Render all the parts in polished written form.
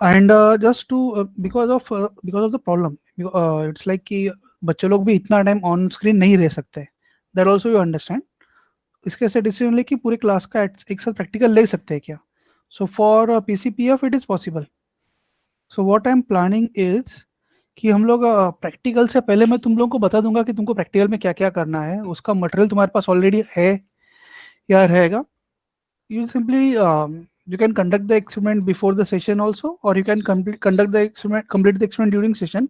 And just to because of the problem, it's like कि बच्चे लोग भी इतना टाइम ऑन स्क्रीन नहीं रह सकते, दैट ऑल्सो यू अंडरस्टैंड। इसके से डिसीजन लेके पूरे क्लास का एक साथ प्रैक्टिकल ले सकते हैं क्या? So for PCPF it is possible. So what I am planning is कि हम लोग प्रैक्टिकल से पहले मैं तुम लोगों को बता दूंगा कि तुमको प्रैक्टिकल में क्या क्या करना है, उसका मटेरियल तुम्हारे पास ऑलरेडी है या रहेगा। You simply you can conduct the experiment before the session also, or you can complete the experiment during session,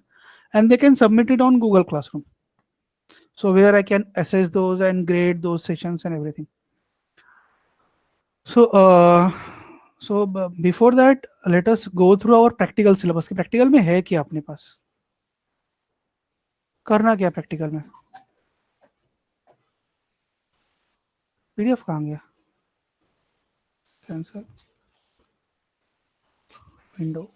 and they can submit it on Google Classroom. So where I can assess those and grade those sessions and everything. So before that, let us go through our practical syllabus. कि practical में है क्या अपने पास, करना क्या practical में? PDF कहाँ गया? Cancel window.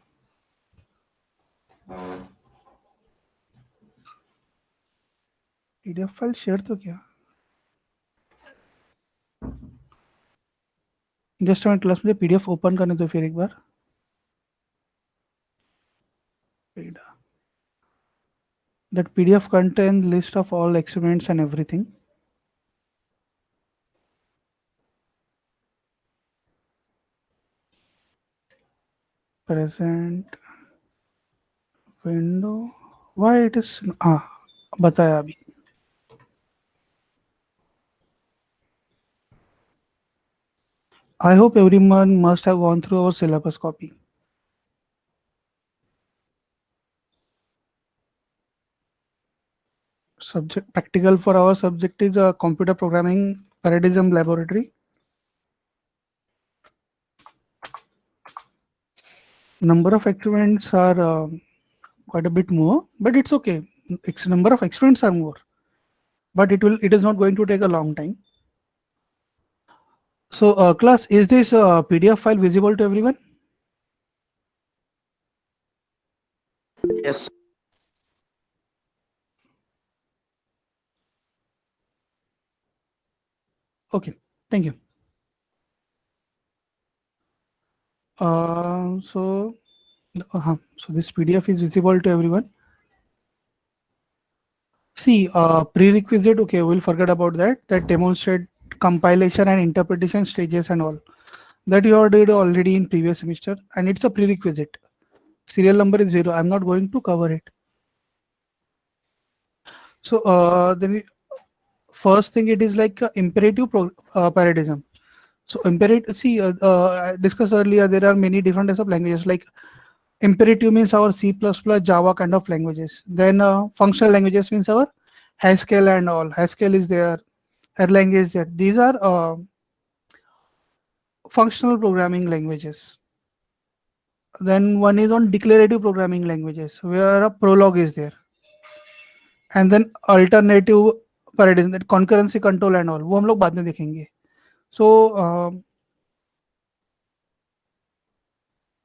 PDF file share तो किया। जस्ट हमें क्लास में PDF ओपन करने दो फिर एक बार। That PDF contains list of all experiments and everything. Present window. Why it is बताया अभी। I hope everyone must have gone through our syllabus copy. Subject practical for our subject is computer programming paradigm laboratory. Number of experiments are quite a bit more, but it's okay. Number of experiments are more, but it is not going to take a long time. So class, is this PDF file visible to everyone? Yes. Okay, thank you. So this PDF is visible to everyone. See, prerequisite, okay, we'll forget about that. That demonstrate compilation and interpretation stages and all. That you all did already in previous semester, and it's a prerequisite. Serial number is 0. I'm not going to cover it. So then first thing it is like imperative paradigm. So imperative, see, I discussed earlier, there are many different types of languages. Like imperative means our C++, Java kind of languages. Then functional languages means our Haskell and all. Haskell is there, Erlang is there. These are functional programming languages. Then one is on declarative programming languages, where a Prolog is there. And then alternative paradigm, that concurrency control and all. वो हम लोग बाद में देखेंगे. So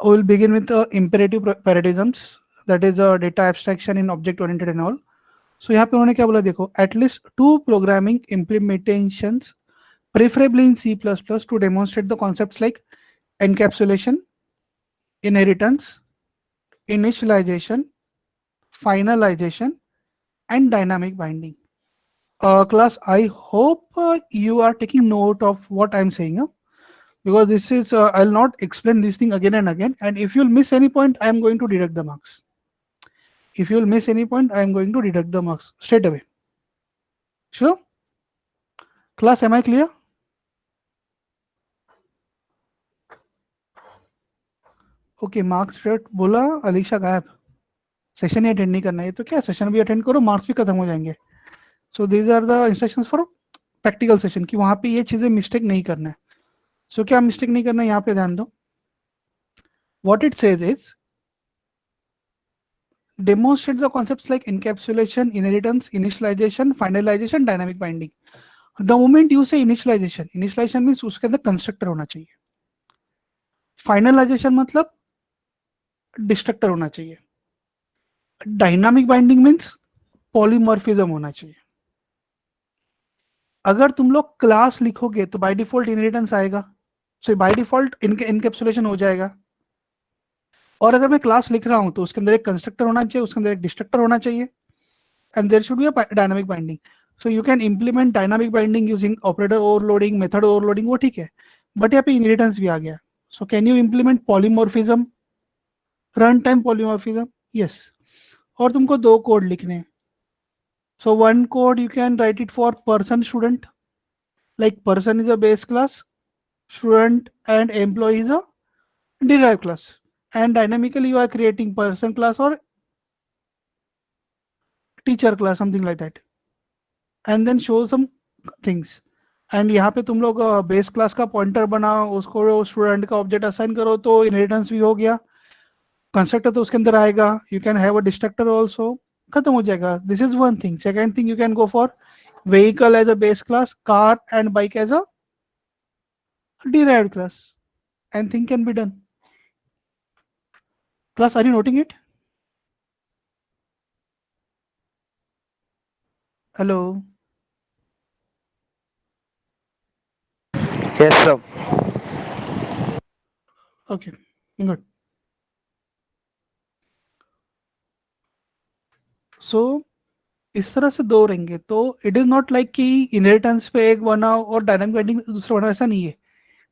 we'll begin with imperative paradigms. That is data abstraction in object oriented and all. So यहाँ पे उन्होंने क्या बोला देखो, at least 2 programming implementations, preferably in C++, to demonstrate the concepts like encapsulation, inheritance, initialization, finalization, and dynamic binding. Class, I hope you are taking note of what I'm saying, because this is, I'll not explain this thing again and again, and if you'll miss any point, I am going to deduct the marks. If you'll miss any point, I am going to deduct the marks straight away. Sure? Class, am I clear? Okay, marks rate बोला अलीशा गायब, session ही attend नहीं करना है तो क्या, session भी attend करो, marks भी खत्म हो जाएंगे. So these are the instructions for practical session कि वहां पे ये चीजें मिस्टेक नहीं करना है. सो क्या मिस्टेक नहीं करना है, यहाँ पे ध्यान दो. What it says is demonstrate the concepts like encapsulation, inheritance, initialization, finalization, dynamic binding. The moment you say initialization means उसके अंदर कंस्ट्रक्टर होना चाहिए. फाइनलाइजेशन मतलब डिस्ट्रक्टर होना चाहिए. डायनामिक बाइंडिंग मीन्स पॉलीमॉर्फिज्म होना चाहिए. अगर तुम लोग क्लास लिखोगे तो बाय डिफॉल्ट इनहेरिटेंस आएगा, सो बाय डिफॉल्ट इनके इनकैप्सुलेशन हो जाएगा. और अगर मैं क्लास लिख रहा हूँ तो उसके अंदर एक कंस्ट्रक्टर होना चाहिए, उसके अंदर एक डिस्ट्रक्टर होना चाहिए, and there should be a dynamic binding. So you can implement dynamic binding using operator overloading, method overloading, वो ठीक है, बट यहाँ पे इनहेरिटेंस भी आ गया. So can you implement polymorphism, run time polymorphism? Yes. और तुमको दो कोड लिखने हैं. So one code you can write it for person student, like person is a base class, student and employee is a derived class, and dynamically you are creating person class or teacher class, something like that, and then show some things. And यहाँ पे तुम लोग base class का pointer बनाओ, उसको student का object assign करो, तो इनहेरिटेंस भी हो गया. कंस्ट्रक्टर तो उसके अंदर आएगा, you can have a destructor also, खत्म हो जाएगा. This is one thing. Second thing, you can go for vehicle as a base class, car and bike as a derived class, and thing can be done. Class, are you noting it? Hello. Yes, sir. Okay, good. So इस तरह से दो रहेंगे. तो it is not like कि inheritance पे एक बनाओ और डायनामिक बाइंडिंग दूसरा बनाओ, ऐसा नहीं है.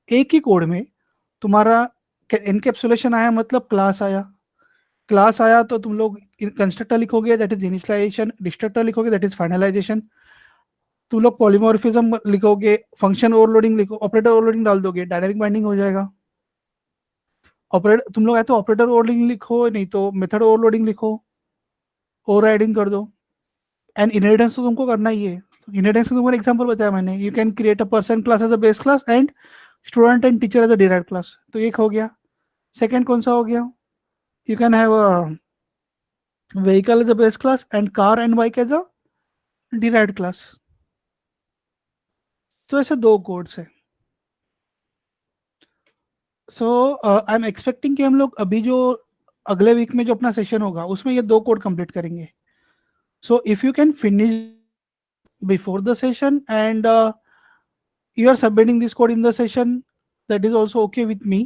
एक ही कोड में तुम्हारा इनकेप्सुलेशन आया, मतलब क्लास आया. क्लास आया तो तुम लोग कंस्ट्रक्टर लिखोगे, दैट इज इनिशियलाइजेशन. डिस्ट्रक्टर लिखोगे, दैट इज फाइनलाइजेशन. तुम लोग पॉलीमॉर्फिज्म लिखोगे, फंक्शन ओवरलोडिंग लिखो, ऑपरेटर ओवरलोडिंग डाल दोगे, डायनामिक बाइंडिंग हो जाएगा. ऑपरेटर तुम लोग है तो ऑपरेटर ओवरलोडिंग लिखो, नहीं तो मेथड ओवरलोडिंग लिखो, ओवरराइडिंग कर दो. एंड इनहेरिटेंस तो तुमको करना ही है. इनहेरिटेंस का तुमको एग्जांपल बताया मैंने. You can create a person class as a base class and student and teacher as a derived class. तो एक हो गया. सेकंड कौन सा हो गया? You can have a vehicle as a base class and car and bike as a derived class. तो ऐसे दो कोड्स है. सो आई एम एक्सपेक्टिंग कि हम लोग अभी जो अगले वीक में जो अपना सेशन होगा उसमें ये दो कोड कंप्लीट करेंगे. सो if you can finish before the session and you are submitting this code in the session, that is also okay with me.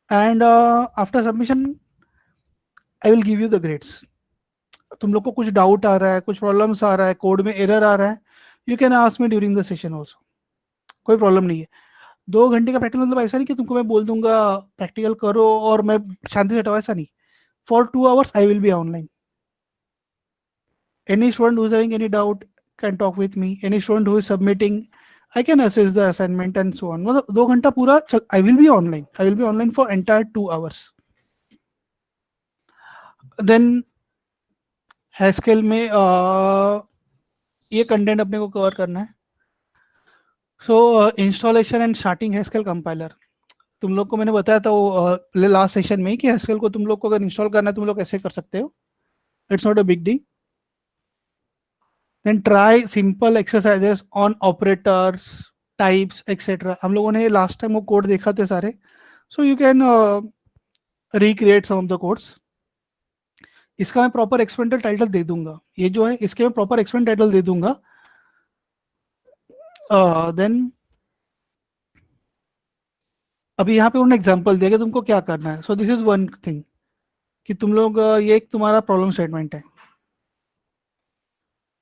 And after submission I will give you the grades. तुम लोग को कुछ doubt आ रहा है, कुछ problems आ रहा है, code में एरर आ रहा है, you can ask me during the session also. कोई प्रॉब्लम नहीं है. 2 घंटे का प्रैक्टिकल मतलब ऐसा नहीं कि तुमको मैं बोल दूंगा प्रैक्टिकल करो और मैं शांति से हटाओ, ऐसा नहीं. For 2 hours I will be online. Any student who is having any doubt can talk with me. Any student who is submitting, I can assess the assignment and so on. मतलब 2 घंटा पूरा I will be online. I will be online for entire 2 hours. Then Haskell में ये content अपने को cover करना है. So installation and starting Haskell compiler. तुम लोग को मैंने बताया था वो लास्ट सेशन में कि Haskell को तुम लोग को अगर इंस्टॉल करना है तुम लोग कैसे कर सकते हो. It's not a big deal. Then try simple exercises on operators, types etcetera. हम लोगों ने लास्ट टाइम वो कोड देखा थे सारे. So you can recreate some of the codes. इसका मैं प्रॉपर एक्सपेरिमेंटल टाइटल दे दूंगा. ये जो है इसके मैं प्रॉपर एक्सपेरिमेंटल टाइटल दे दूंगा. देन अभी यहाँ पे उन्होंने एग्जांपल दिया कि तुमको क्या करना है. So this is one thing कि तुम लोग ये एक तुम्हारा प्रॉब्लम स्टेटमेंट है.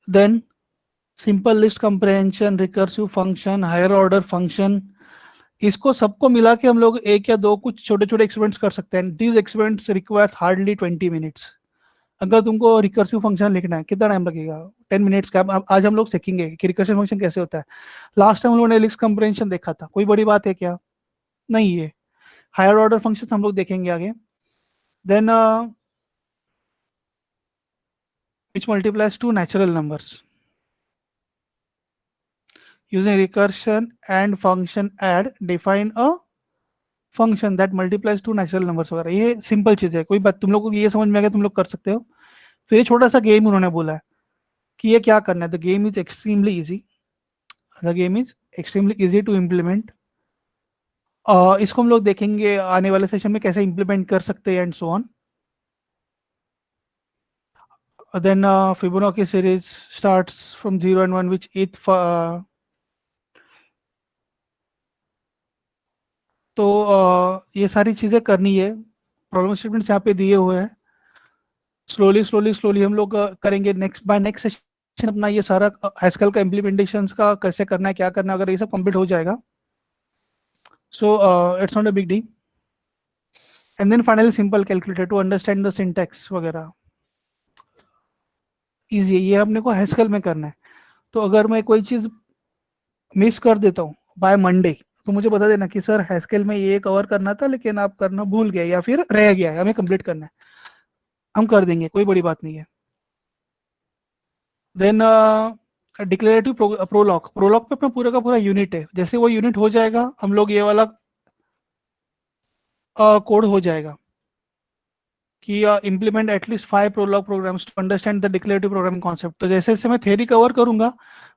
Then simple list comprehension, recursive function, higher order function, इसको सबको मिला के हम लोग एक या दो कुछ छोटे छोटे एक्सपेरिमेंट्स कर सकते हैं. These experiments requires hardly 20 minutes. अगर तुमको रिकर्सिव फंक्शन लिखना है कितना टाइम लगेगा? 10 minutes का. अब आज हम लोग सीखेंगे कि रिकर्सिव फंक्शन कैसे होता है. लास्ट टाइम हम लोगों ने लिस्ट कंप्रेहेंशन देखा था, कोई बड़ी बात है क्या? नहीं है. हायर ऑर्डर फंक्शन हम लोग देखेंगे आगे. Then which multiplies two natural numbers using recursion and function add define a function that multiplies two natural numbers वगैरह. ये सिंपल चीज है, कोई बात तुम लोग को ये समझ में आ गया, तुम लोग कर सकते हो. फिर ये छोटा सा गेम उन्होंने बोला है कि ये क्या करना है. The game is extremely easy. The game is extremely easy to implement. इसको हम लोग देखेंगे आने वाले सेशन में कैसे इम्प्लीमेंट कर सकते हैं and so on. Then Fibonacci series starts from 0 and 1 which eighth तो ये सारी चीज़ें करनी है. प्रॉब्लम स्टेटमेंट्स यहाँ पे दिए हुए हैं। स्लोली स्लोली स्लोली हम लोग करेंगे। नेक्स्ट सेशन अपना ये सारा हैस्कल का इम्प्लीमेंटेशन का कैसे करना है, क्या करना है, अगर ये सब कंप्लीट हो जाएगा, so it's not a big deal. And then finally simple calculator to understand the syntax वगैरह, इजी है। ये अपने को हैस्कल में करना है। तो अगर मैं कोई चीज़ मिस कर देता हूँ बाय मंडे, तो मुझे बता देना कि सर हैस्कल में ये कवर करना था लेकिन आप करना भूल गए या फिर रह गया है, हमें कंप्लीट करना है, हम कर देंगे, कोई बड़ी बात नहीं है। देन डिक्लेरेटिव प्रोलॉग, प्रोलॉग पे अपना पूरा का पूरा यूनिट है। जैसे वो यूनिट हो जाएगा, हम लोग ये वाला कोड हो जाएगा कि implement at least 5 programs to understand the declarative programming concept. तो जैसे जैसे मैं थ्योरी कवर करूंगा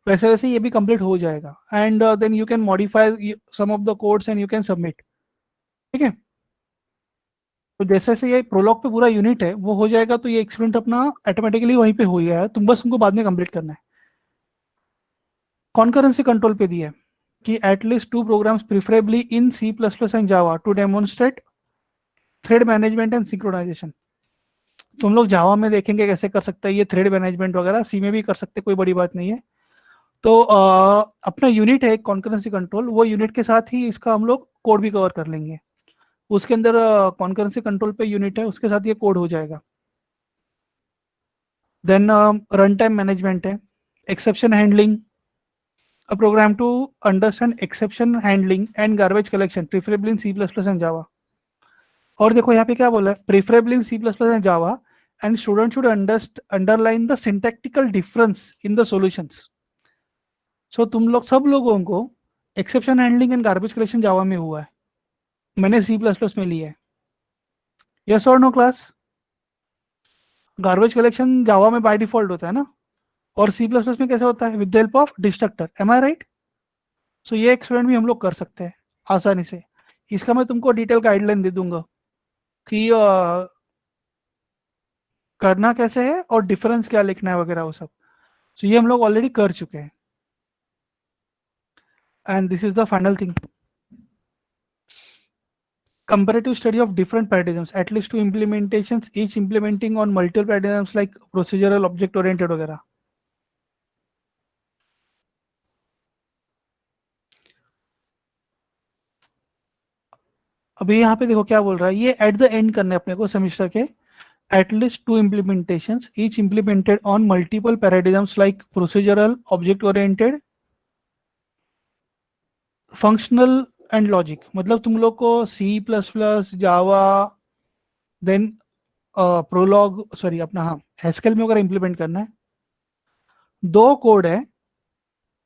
वैसे वैसे ये भी कंप्लीट हो जाएगा। And then you can modify some of the codes and you can submit. ठीक है। तो जैसे जैसे ये प्रोलॉग पे पूरा यूनिट है वो हो जाएगा, तो ये एक्सपेरिमेंट अपना ऑटोमेटिकली वहीं पे हो गया है, तुम बस उनको बाद में कंप्लीट करना है। कॉन्करेंसी कंट्रोल पे दिया है कि at least 2 programs preferably in C++ and Java to demonstrate thread management and synchronization. तुम लोग जावा में देखेंगे कैसे कर सकते हैं ये थ्रेड मैनेजमेंट वगैरह, सी में भी कर सकते हैं, कोई बड़ी बात नहीं है। तो अपना यूनिट है कॉन्करेंसी कंट्रोल, वो यूनिट के साथ ही इसका हम लोग कोड भी कवर कर लेंगे। उसके अंदर कॉन्करेंसी कंट्रोल पे यूनिट है, उसके साथ ये कोड हो जाएगा। देन रन टाइम मैनेजमेंट है, exception handling, a program to understand exception handling and garbage collection preferably in C++ and Java। और देखो यहाँ पे क्या बोला है, preferably in C++ and Java, and student should underline the syntactical difference in the solutions। so तुम लोग सब लोगों को exception handling and garbage collection Java में हुआ है, मैंने C++ में लिया है। यस और no class? Garbage collection Java में बाय डिफॉल्ट होता है ना, और C++ में कैसे होता है, with the help of destructor. Am I right? So ये एक्सपेरिमेंट भी हम लोग कर सकते हैं आसानी से। इसका मैं तुमको डिटेल गाइडलाइन दे दूंगा कि करना कैसे है और डिफरेंस क्या लिखना है वगैरह वो सब। तो ये हम लोग ऑलरेडी कर चुके हैं। And this is the final thing, comparative study of different paradigms, at least 2 implementations, each implementing on multiple paradigms like procedural, object oriented वगैरह। अभी यहाँ पे देखो क्या बोल रहा है, ये एट द एंड करने अपने को सेमिस्टर के, at least 2 implementations, each implemented on multiple paradigms like procedural, object oriented, functional and logic. मतलब तुम लोग को C++, जावा, देन प्रोलॉग, सॉरी अपना हाँ हैस्केल में अगर इम्प्लीमेंट करना है, 2 कोड है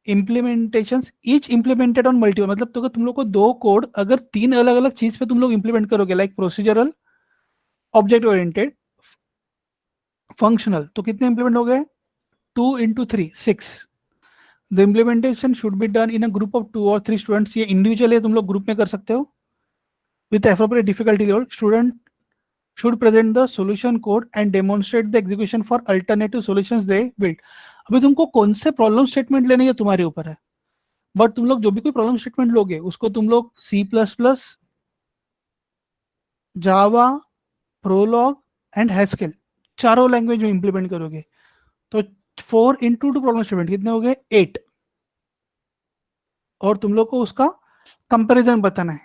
implementation, each implemented on multiple. मतलब तो तुम लोग को 2 कोड अगर 3 अलग अलग चीज पे तुम लोग इम्प्लीमेंट करोगे, like procedural, object oriented, functional, तो कितने इंप्लीमेंट हो गए, 2 × 3 6। The implementation should be done in a group of 2 or 3 students. ये इंडिविजुअल है, तुम लोग ग्रुप में कर सकते हो with appropriate difficulty level. Student should present the solution code and demonstrate the execution for alternative solutions they built। अभी तुमको कौन से प्रॉब्लम स्टेटमेंट लेने ये तुम्हारे ऊपर है, बट तुम लोग जो भी कोई प्रॉब्लम स्टेटमेंट लोगे उसको तुम लोग C++, Java, Prolog and Haskell, चारों लैंग्वेज में इंप्लीमेंट करोगे। तो 4 × 2 प्रॉब्लम स्टेटमेंट कितने हो गए, 8। और तुम लोग को उसका कंपैरिजन बताना है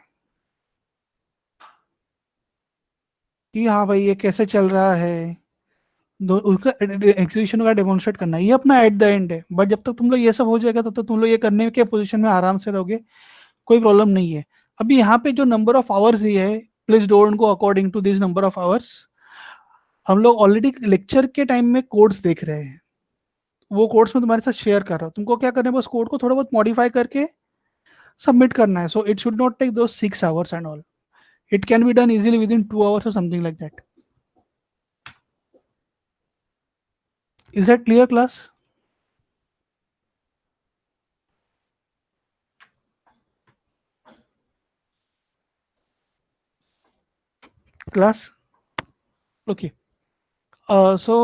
कि हाँ भाई ये कैसे चल रहा है, उसका एग्जीक्यूशन का डेमोन्स्ट्रेट करना है। ये अपना एट द एंड है, बट जब तक तुम लोग ये सब हो जाएगा तब तक तुम लोग ये करने के पोजीशन में आराम से रहोगे, कोई प्रॉब्लम नहीं है। अभी यहाँ पे जो नंबर ऑफ आवर्स दिए है, please don't go according to this number of hours. हम लोग ऑलरेडी लेक्चर के टाइम में कोड्स देख रहे हैं, वो कोड्स में तुम्हारे साथ शेयर कर रहा हूँ। तुमको क्या करना है, बस कोड को थोड़ा बहुत मॉडिफाई करके सबमिट करना है। So it should not take दो 6 hours and all, it can be done easily within 2 hours और something like that. Is that clear class? Class okay. So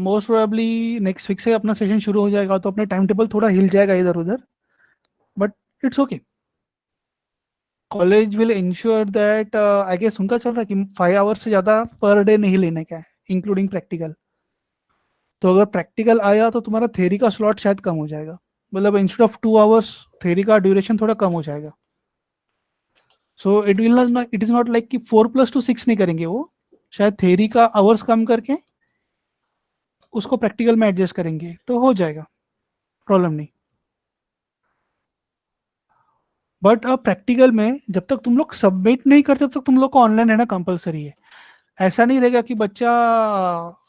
most probably next week से अपना session शुरू हो जाएगा, तो अपने time table थोड़ा हिल जाएगा इधर उधर, but it's okay. College will ensure that, I guess उनका चल रहा है कि 5 आवर्स से ज़्यादा पर डे नहीं लेने का है, इंक्लूडिंग प्रैक्टिकल। तो अगर प्रैक्टिकल आया तो तुम्हारा थ्योरी का स्लॉट शायद कम हो जाएगा, मतलब इंस्टेड ऑफ 2 आवर्स थ्योरी का ड्यूरेशन थोड़ा कम हो जाएगा। सो इट इज नॉट लाइक कि 4+2 6 नहीं करेंगे वो, शायद थ्योरी का आवर्स कम करके उसको प्रैक्टिकल में एडजस्ट करेंगे तो हो जाएगा, प्रॉब्लम नहीं। बट अब प्रैक्टिकल में जब तक तुम लोग सबमिट नहीं करते तब तक तुम लोग को ऑनलाइन रहना कंपलसरी है। ऐसा नहीं रहेगा कि बच्चा,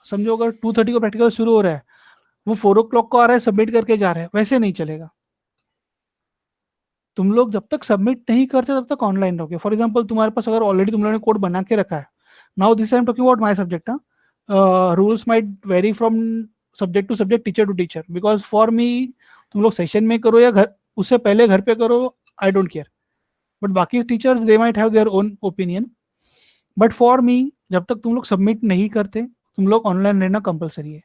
समझो अगर 2:30 को प्रैक्टिकल शुरू हो रहा है, वो 4 o'clock को आ रहा है सबमिट करके जा रहा है, वैसे नहीं चलेगा। तुम लोग जब तक सबमिट नहीं करते तब तक ऑनलाइन रहोगे। फॉर एग्जाम्पल तुम्हारे पास अगर ऑलरेडी तुम लोगों ने कोड बना के रखा है, now this I am talking about my subject, rules might vary from subject to subject, teacher to teacher, because for me तुम लोग सेशन में करो या घर उससे पहले घर पे करो, आई डोंट केयर। बट बाकी teachers they might have their own opinion. But for me, जब तक तुम लोग सबमिट नहीं करते तुम लोग ऑनलाइन रहना कंपलसरी है।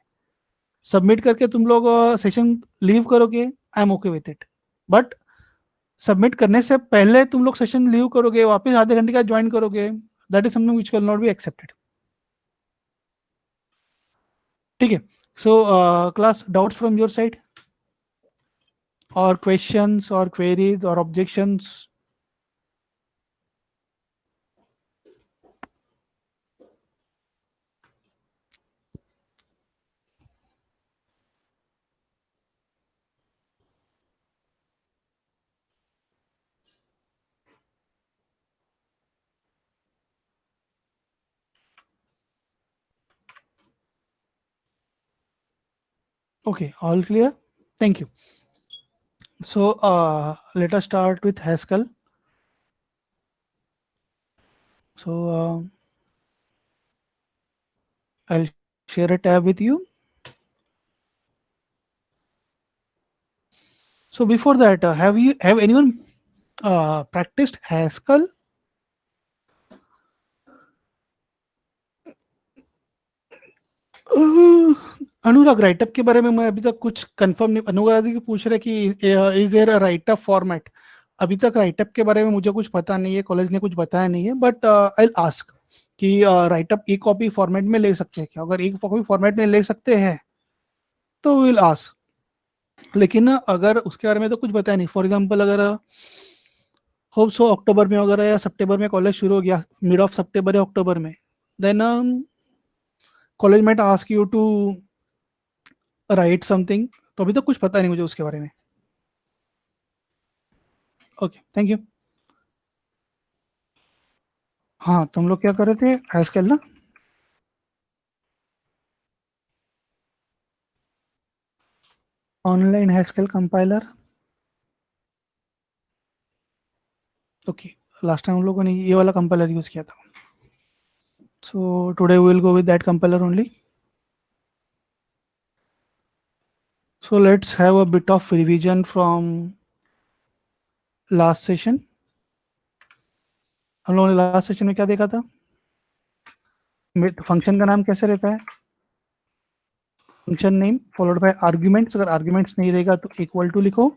सबमिट करके तुम लोग सेशन लीव करोगे, I am okay with it. But submit करने से पहले तुम लोग सेशन लीव करोगे, वापस आधे घंटे का ज्वाइन करोगे, that is something which can not be accepted. ठीक है। So class, doubts from your side और क्वेश्चंस और क्वेरीज और objections? Okay, all clear. Thank you. So let us start with Haskell. So I'll share a tab with you. So before that, have anyone practiced Haskell? Anurag, writeup के बारे में मैं अभी तक कुछ कंफर्म नहीं। अनुराग जी पूछ रहे कि is there a writeup format. अभी तक राइटअप के बारे में मुझे कुछ पता नहीं है, कॉलेज ने कुछ बताया नहीं है, बट आई आस्क कि राइटअप ई कॉपी फॉर्मेट में ले सकते हैं क्या? अगर एक कॉपी फॉर्मेट में ले सकते हैं तो विल आस्क। लेकिन अगर उसके बारे में तो कुछ बताया नहीं। फॉर एग्जाम्पल अगर होप सो अक्टूबर में वगैरह या सितंबर में कॉलेज शुरू हो गया, मिड ऑफ सितंबर या अक्टूबर में, then college might ask you to write something. तो अभी तक कुछ पता नहीं मुझे उसके बारे में। Okay, thank you. हाँ, तुम लोग क्या कर रहे थे? हैशटैग ना? Online hashtag compiler. Okay, last time हम लोगों ने ये वाला कंपाइलर यूज किया था। So today we will go with that compiler only. So let's have a bit of revision from last session. हम लोगों ने लास्ट सेशन में क्या देखा था? फंक्शन का नाम कैसे रहता है? Function name followed by arguments. अगर आर्ग्यूमेंट्स नहीं रहेगा तो इक्वल टू लिखो,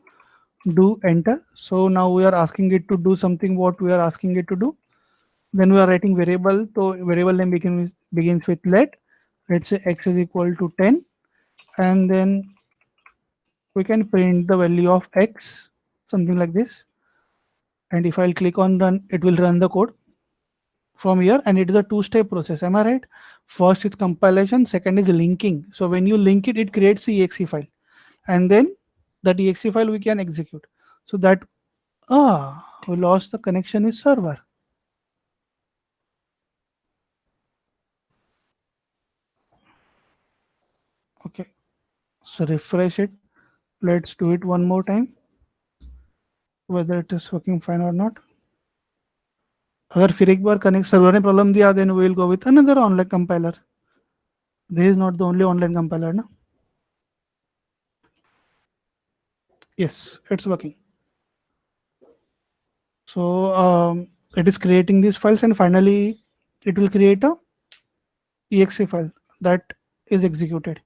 do enter. So now we are asking it to do something what we are asking it to do. Then we are writing variable, so variable name begins with let's say x is equal to 10, and then we can print the value of x, something like this. And if I'll click on run, it will run the code from here, and it is a two-step process, am I right? First is compilation, second is linking. So when you link it, it creates the exe file, and then that exe file we can execute. So that, we lost the connection with server. Okay, so refresh it. Let's do it one more time, whether it is working fine or not. अगर फिर एक बार connect server ने problem दिया, then we will go with another online compiler. This is not the only online compiler, na? Yes, it's working. So it is creating these files, and finally it will create a exe file that is executed.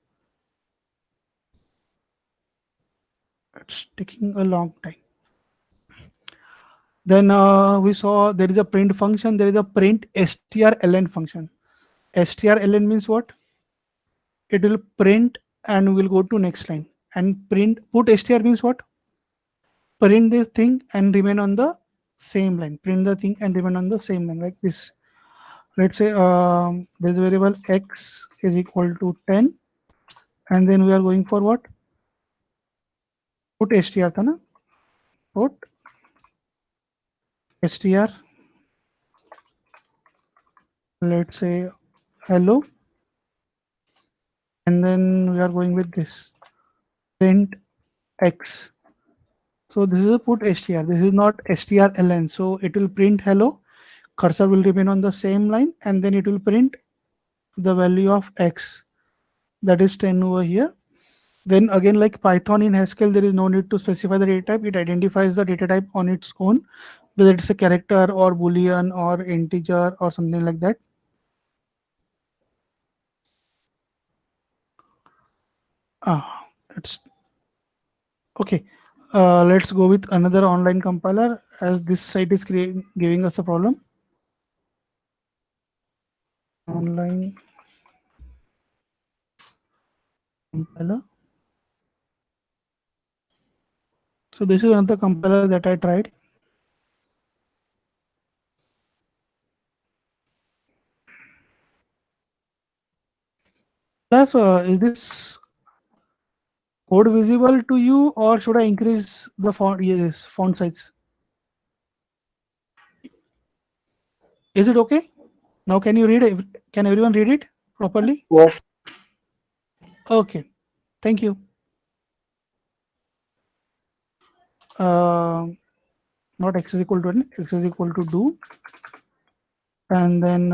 It's taking a long time. Then we saw there is a print function, there is a print strln function. Strln means what? It will print and we'll go to next line. And print put str means what? Print this thing and remain on the same line. Print the thing and remain on the same line like this. Let's say this variable x is equal to 10, and then we are going for what? Put str था ना? Put str, let's say hello, and then we are going with this print x. So this is a put str. This is not strln. So it will print hello. Cursor will remain on the same line, and then it will print the value of x, that is 10 over here. Then again, like Python in Haskell, there is no need to specify the data type. It identifies the data type on its own, whether it's a character or boolean or integer or something like that. It's okay. Let's go with another online compiler, as this site is giving us a problem. Online compiler. So this is another compiler that I tried. Plus, is this code visible to you, or should I increase the font? Yes, font size. Is it okay? Now can you read it? Can everyone read it properly? Yes. Okay. Thank you. Uh, Not x is equal to 1, x is equal to do, and then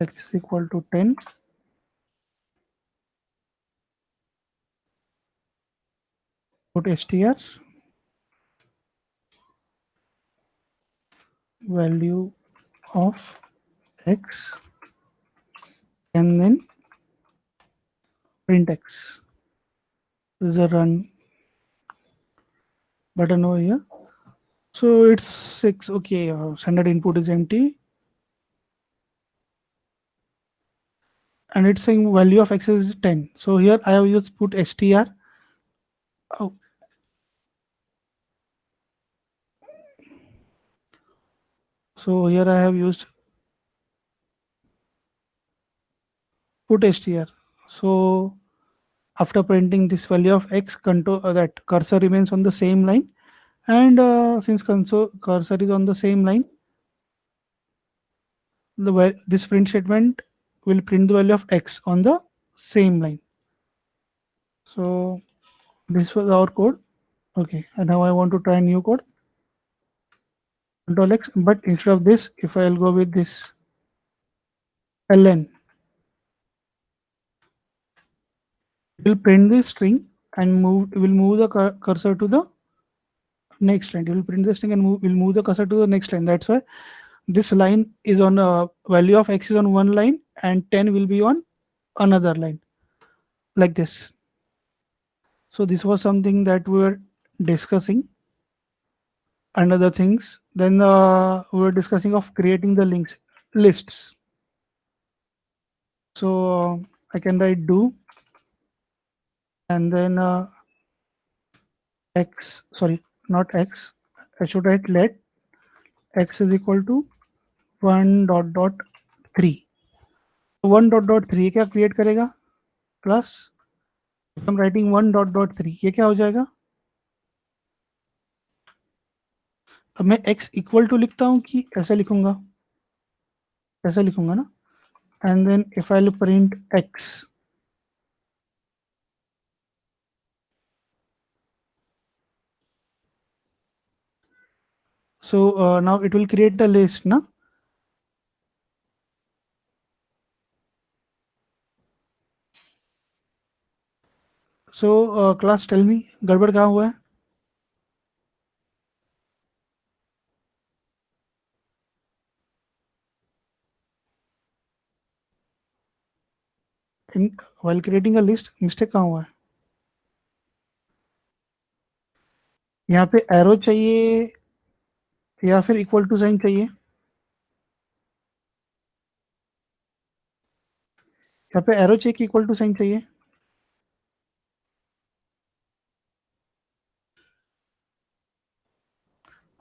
x is equal to 10. Put str value of x, and then print x. This is a run button over here. So it's 6. Okay, standard input is empty, and it's saying value of x is 10. So here I have used put str. Oh, so here I have used put str. So after printing this value of x, control that cursor remains on the same line, and since cursor is on the same line, this print statement will print the value of x on the same line. So this was our code. Okay, and now I want to try a new code. Control X, but instead of this, if I'll go with this ln, it will print the string and will move the cursor to the next line. It will print the string and will move the cursor to the next line. That's why this line is on value of x is on one line and 10 will be on another line, like this. So this was something that we were discussing and other things. Then we were discussing of creating the links lists. So I can write do, and then x, sorry, not x, I should write let x is equal to 1 dot dot 3. 1 dot dot 3 क्या create करेगा? Plus हम writing 1 dot dot 3, ये क्या हो जाएगा? अब मैं x equal to लिखता हूँ कि ऐसे लिखूंगा? ऐसे लिखूंगा ना. And then if I print x, so now it will create the list na. So class, tell me गड़बड़ कहाँ हुआ है? In while creating a list, mistake कहाँ हुआ है? यहाँ पे एरो चाहिए या फिर इक्वल टू साइन चाहिए? यहाँ पे एरो चाहिए कि इक्वल टू साइन चाहिए?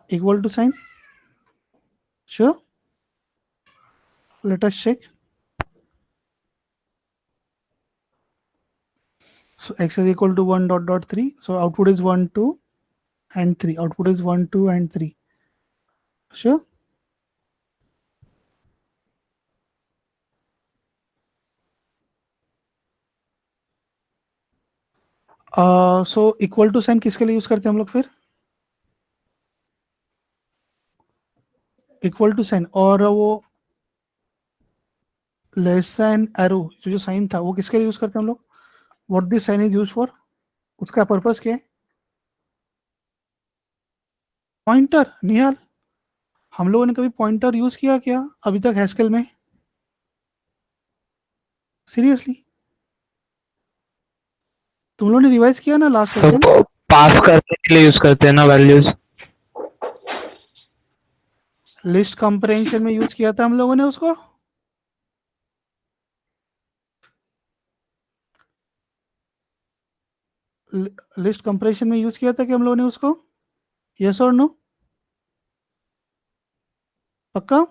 Equal to sign, sure, let us check. So x is equal to 1 dot dot 3. So output is 1, 2 and 3. Output is 1, 2 and 3. Sure. So equal to sign किसके लिए use करते हैं हम लोग फिर? इक्वल टू साइन, और वो लेस देन एरो जो साइन था वो किसके लिए यूज करते हैं हम लोग? What this sign is use for? उसका पर्पस क्या है? पॉइंटर, निहाल, हम लोगों ने कभी पॉइंटर यूज किया क्या अभी तक हैस्केल में? सीरियसली? तुम लोगों ने रिवाइज किया ना लास्ट सेशन? तो पास करने के लिए यूज करते हैं ना वैल्यूज. लिस्ट कंप्रेंशन में यूज किया था हम लोगों ने उसको. लिस्ट कंप्रेशन में यूज किया था कि हम लोगों ने उसको? यस और नो? पक्का?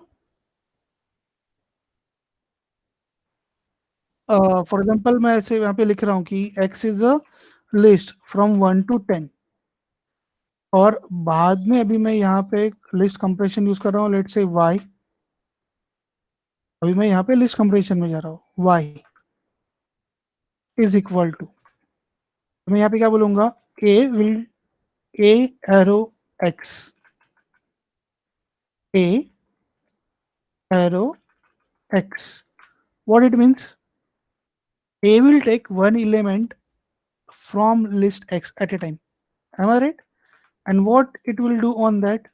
फॉर एग्जाम्पल मैं ऐसे यहाँ पे लिख रहा हूँ कि x is a list from 1 to 10, और बाद में अभी मैं यहाँ पे एक लिस्ट कंप्रेशन यूज कर रहा हूँ, लेट्स से y. अभी मैं यहाँ पे लिस्ट कंप्रेशन में जा रहा हूँ, y इज इक्वल टू, मैं यहाँ पे क्या बोलूंगा? a will, a arrow x, a arrow x. What it means? A will take one element from list x at a time. Am I right? And what it will do on that?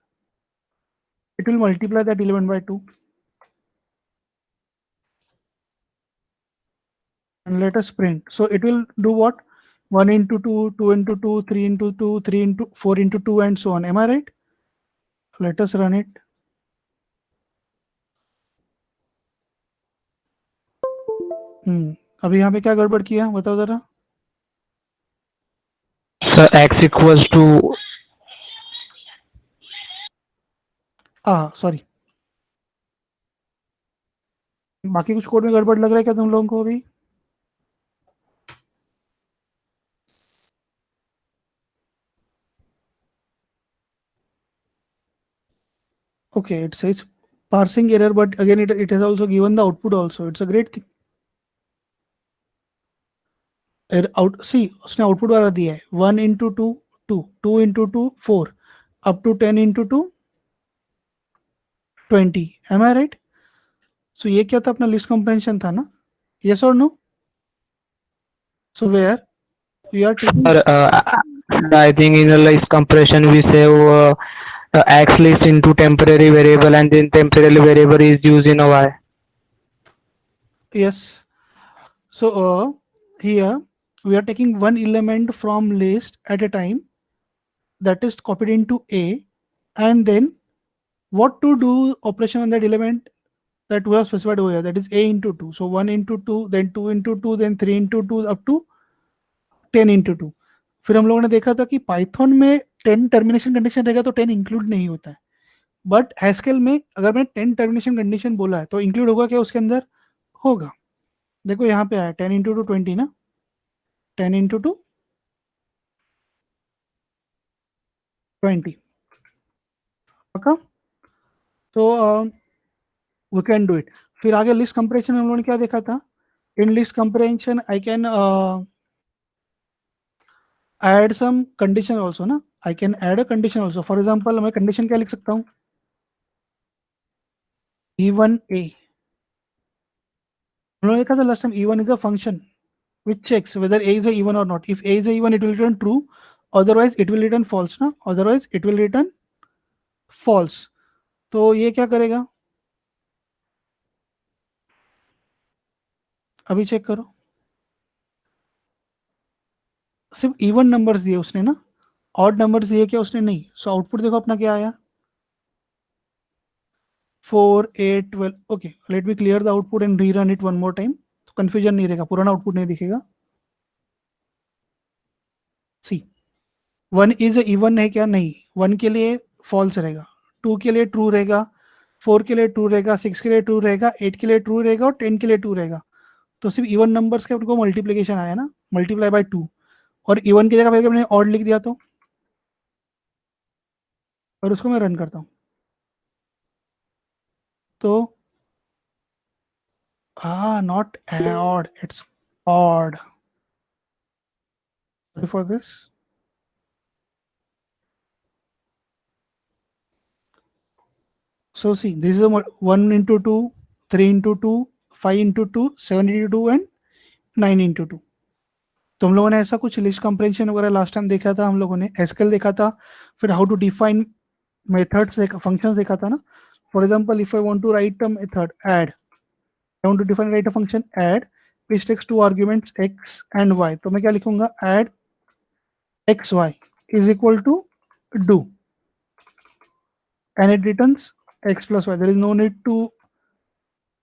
It will multiply that element by 2. And let us print. So it will do what? 1 into 2, 2 into 2, 3 into 2, 3 into 4 into 2, and so on. Am I right? Let us run it. अभी यहाँ पे क्या गड़बड़ किया बताओ जरा. So x equals to sorry, बाकी कुछ कोड में गड़बड़ लग रहा है क्या तुम लोगों को अभी? Okay, it says parsing error, but again it has also given the output also. It's a great thing. सी उसने आउटपुट वाला दिया है 1 into 2, 2, 2 into 2, 4, up to 10 into 2, 20. Am I right? So ये क्या था? अपना लिस्ट कंप्रेंशन था ना? यस और no? So where we are taking. or I think in the list compression we save x list into temporary variable and then temporary variable is used in a y. Yes. So here we are taking one element from list at a time, that is copied into a, and then what to do operation on that element that we have specified over here, that is a into 2. So 1 into 2, then 2 into 2, then 3 into 2, up to 10 into 2. फिर हम लोगों ने देखा था कि Python में 10 termination condition रहेगा तो 10 इंक्लूड नहीं होता है, बट हैस्केल में अगर मैं 10 टर्मिनेशन कंडीशन बोला है तो इंक्लूड होगा क्या उसके अंदर? होगा. देखो यहाँ पे आया 10 into 2, 20 ना, 10 into 2, 20. ओके, तो वी कैन डू इट. फिर आगे लिस्ट कंप्रेशन हम लोगों ने क्या देखा था? In list compression I can add some condition also ना. I can add a condition also. For example मैं कंडीशन क्या लिख सकता हूँ? E1 A. हम लोगों ने देखा था last time E1 is a function which checks whether A is a even or not. If A is a even, it will return true. Otherwise, it will return false. ना, otherwise it will return false. तो ये क्या करेगा? अभी check करो. सिर्फ even numbers दिए उसने ना, ऑड नंबर दिए क्या उसने? नहीं. सो आउटपुट देखो अपना क्या आया, 4 8 12. Okay, let me clear the output and rerun it one more time, तो कंफ्यूजन नहीं रहेगा, पुराना आउटपुट नहीं दिखेगा. सी, 1 इज इवन है क्या? नहीं. 1 के लिए फॉल्स रहेगा, 2 के लिए ट्रू रहेगा, 4 के लिए ट्रू रहेगा, 6 के लिए ट्रू रहेगा, 8 के लिए ट्रू रहेगा और 10 के लिए ट्रू रहेगा. तो सिर्फ इवन नंबर्स के आपको मल्टीप्लीकेशन आया ना, मल्टीप्लाई बाय 2. और इवन की जगह पे अगर मैंने ऑड लिख दिया तो, और उसको मैं रन करता हूँ तो, हाँ, not odd, it's odd. For this. So see, this is a 1 into 2, 3 into 2, 5 into 2, 7 into 2 and 9 into 2. तो हम लोगों ने ऐसा कुछ लिस्ट कंप्रेंशन वगैरह लास्ट टाइम देखा था, हम लोगों ने एसक्यूएल देखा था, फिर हाउ टू डिफाइन मेथड्स देखा, फंक्शंस देखा था ना. For example, if I want to write a method add, I want to define write a function add which takes two arguments x and y, तो मैं क्या लिखूंगा? add xy is equal to do, and it returns x plus y. There is no need to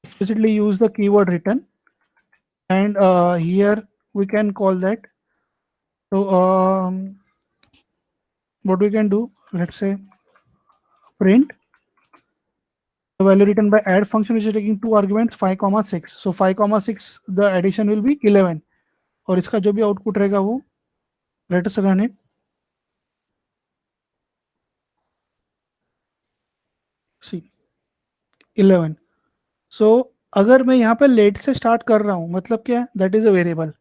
explicitly use the keyword return, and here we can call that. So what we can do, let's say print the value written by add function, which is taking two arguments 5 comma 6. So 5 comma 6, the addition will be 11, और इसका जो भी output रहेगा वो, let us run it. See, 11. So अगर मैं यहाँ पे लेट से स्टार्ट कर रहा हूँ, मतलब क्या है? That is a variable.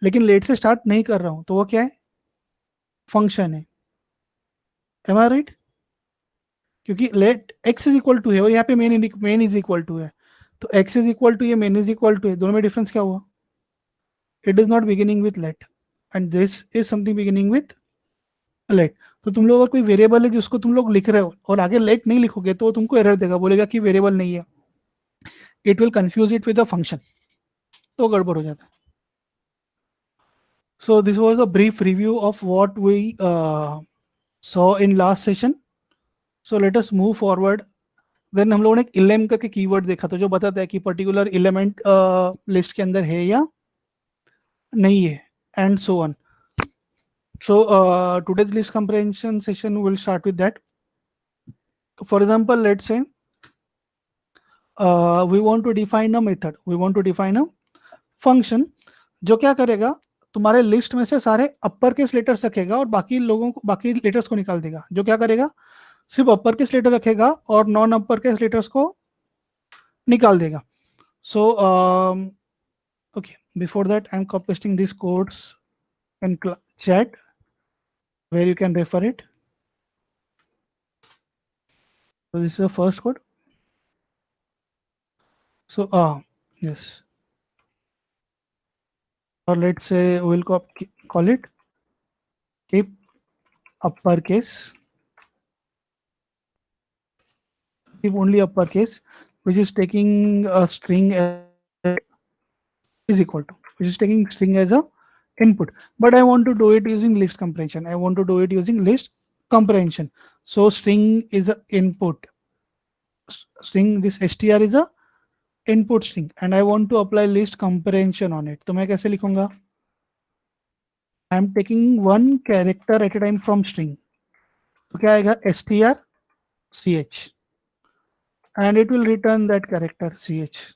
लेकिन लेट से स्टार्ट नहीं कर रहा हूँ तो वो क्या है? फंक्शन है. Am I right? क्योंकि let x is equal to है और यहाँ पे मेन इज इक्वल टू है, तो एक्स इज इक्वल टू, ये मेन इज इक्वल टू है, दोनों में डिफरेंस क्या हुआ? It is not beginning with let and this is something beginning with let. तो तुम लोग अगर कोई वेरिएबल है जिसको तुम लोग लिख रहे हो और आगे लेट नहीं लिखोगे तो वो तुमको एरर देगा, बोलेगा कि वेरिएबल नहीं है, it will confuse it with a function, तो गड़बड़ हो जाता है. So this was a brief review of what we saw in last session. So let us move forward. Then हम लोगों ने एक इलेम करके कीवर्ड देखा था जो बताता है कि पर्टिकुलर एलिमेंट लिस्ट के अंदर है या नहीं है, and so on. So today's list comprehension session will start with that. For example, let's say we want to define a method, we want to define a function जो क्या करेगा, तुम्हारे लिस्ट में से सारे अपर केस लेटर्स रखेगा और बाकी लोगों को, बाकी लेटर्स को निकाल देगा. जो क्या करेगा, सिर्फ अपर केस लेटर रखेगा और नॉन अपर केस लेटर्स को निकाल देगा. सो okay, before that I'm pasting these codes in chat where you can refer it. So this is the first code. So yes, or let's say we'll call it keep uppercase, keep only uppercase, which is taking a string as is equal to, which is taking string as a input. But I want to do it using list comprehension. I want to do it using list comprehension. So string is a input string, this str is a input string, and I want to apply list comprehension on it. तो मैं कैसे लिखूंगा? I am taking one character at a time from string. तो क्या आएगा? str ch, and it will return that character ch.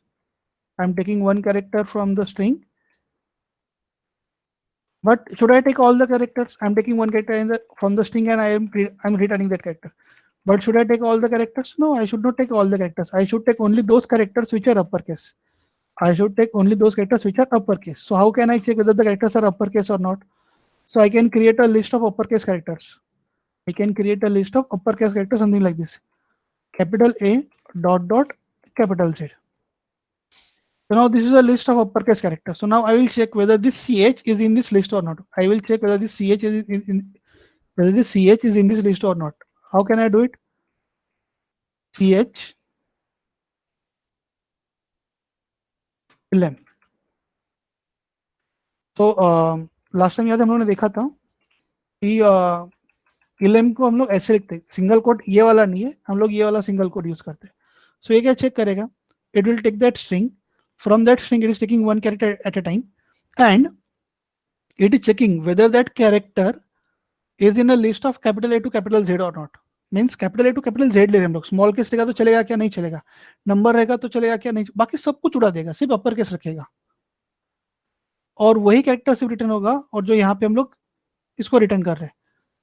I am taking one character from the string, but should I take all the characters? I am taking one character from the string and I'm returning that character. But should I take all the characters? No, I should not take all the characters. I should take only those characters which are uppercase. I should take only those characters which are uppercase. So how can I check whether the characters are uppercase or not? So I can create a list of uppercase characters. I can create a list of uppercase characters, something like this. Capital A dot dot capital Z. So now this is a list of uppercase characters. So now I will check whether this ch is in this list or not. I will check whether this ch is whether this ch is in this list or not. How can I do it? Ch lm. तो last time याद है हम लोगों ने देखा था कि इलेम को हम लोग ऐसे लिखते हैं, सिंगल कोट ये वाला नहीं है, हम लोग ये वाला सिंगल कोट यूज करते हैं. सो ये क्या चेक करेगा, it will take that string, from that string it is taking one character at a time, and it is checking whether that character is in a list of capital A to capital Z or not. Means capital A to capital Z ले रहे हैं हम लोग, small case रहेगा तो चलेगा क्या, नहीं चलेगा, नंबर रहेगा तो चलेगा क्या, नहीं, बाकी सब कुछ उड़ा देगा, सिर्फ अपर केस रखेगा, और वही कैरेक्टर सिर्फ रिटर्न होगा, और जो यहाँ पे हम लोग इसको रिटर्न कर रहे हैं.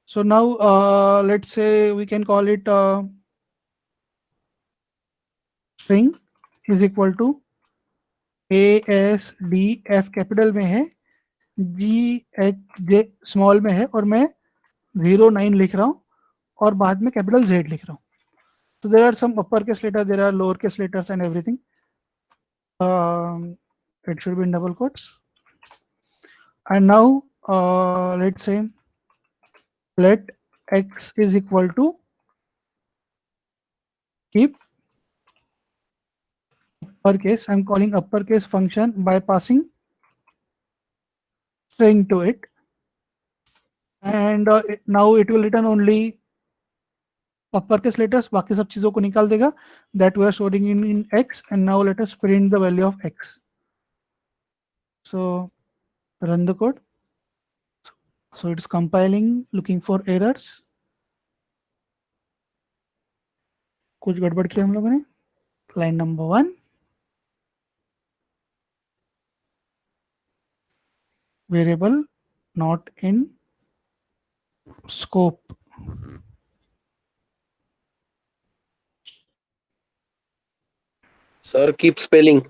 So now let's say we can call it string is equal to ASDF capital में है, GHJ स्मॉल में है, और मैं 09 लिख रहा हूँ, और बाद में कैपिटल Z लिख रहा हूँ. So there are some uppercase letters, there are lowercase letters and everything. It should be in double quotes. And now let's say let x is equal to keep uppercase. I'm calling uppercase function by passing string to it, and now it will return only uppercase letters, बाकी सब चीजों को निकाल देगा, that we are storing in x, and now let us print the value of x. So run the code. So it is compiling, looking for errors. कुछ गड़बड़ किया हम लोगों ने. Line number 1, variable not in scope. Sir, keep spelling.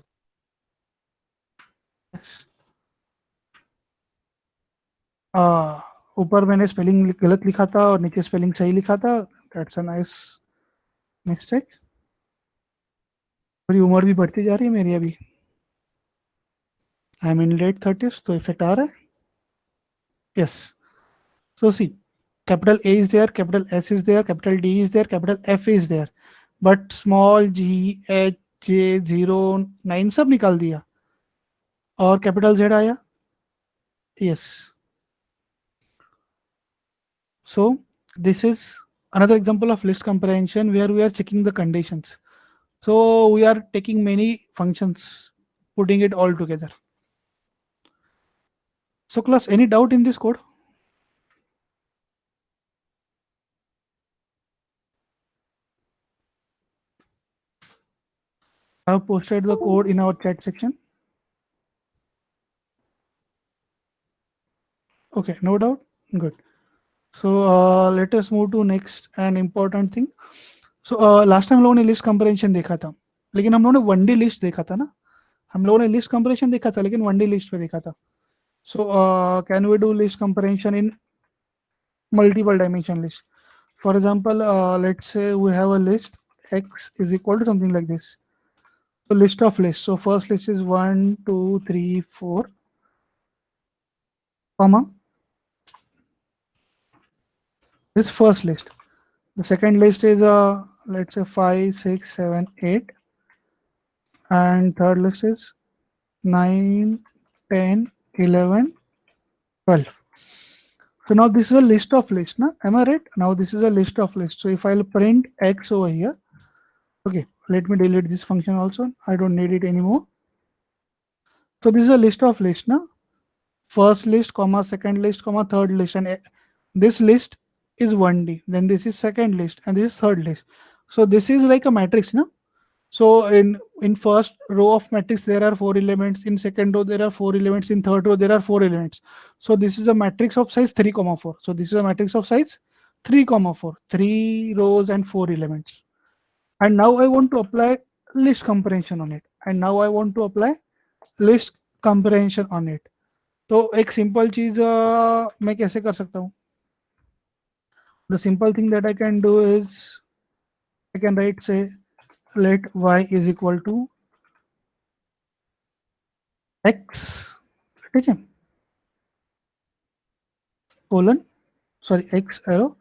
ऊपर मैंने spelling गलत लिखा था और नीचे स्पेलिंग सही लिखा था. That's a nice mistake. थोड़ी उम्र भी बढ़ती जा रही है मेरी अभी. I am in late 30s, तो इफेक्ट आ रहा है. Yes. So see, capital A is there, capital S is there, capital D is there, capital F is there, but small g, h, j, 0, 9 सब निकाल दिया, और कैपिटल Z आया. Yes. So this is another example of list comprehension where we are checking the conditions. So we are taking many functions, putting it all together. So class, any doubt in this code? I have posted the code in our chat section. Okay, no doubt. Good. So let us move to next an important thing. So last time हम लोगों ने list comparison देखा था, लेकिन हम लोगों ने one D list देखा था ना. हम लोगों ने लिस्ट कंपैरिजन देखा था, लेकिन वन डी लिस्ट पे देखा था. So can we do list comparison in multiple dimension list? For example, let's say we have a list x is equal to something like this. So list of lists. So first list is 1, 2, 3, 4, comma. This first list. The second list is let's say 5, 6, 7, 8, and third list is 9, 10, 11, 12. So now this is a list of lists, na? Am I right? Now this is a list of lists. So if I'll print x over here, okay, let me delete this function also. I don't need it anymore. So this is a list of lists, na? First list, comma, second list, comma, third list, and this list is 1D. Then this is second list, and this is third list. So this is like a matrix, na? So in first row of matrix there are 4 elements. In second row there are 4 elements. In third row there are 4 elements. So this is a matrix of size 3, 4. So this is a matrix of size 3, 4. 3 rows and 4 elements. And now I want to apply list comprehension on it. And now I want to apply list comprehension on it. तो एक simple चीज मैं कैसे कर सकता हूँ? The simple thing that I can do is I can write, say, let y is equal to x, ठीक है, colon, sorry, x arrow.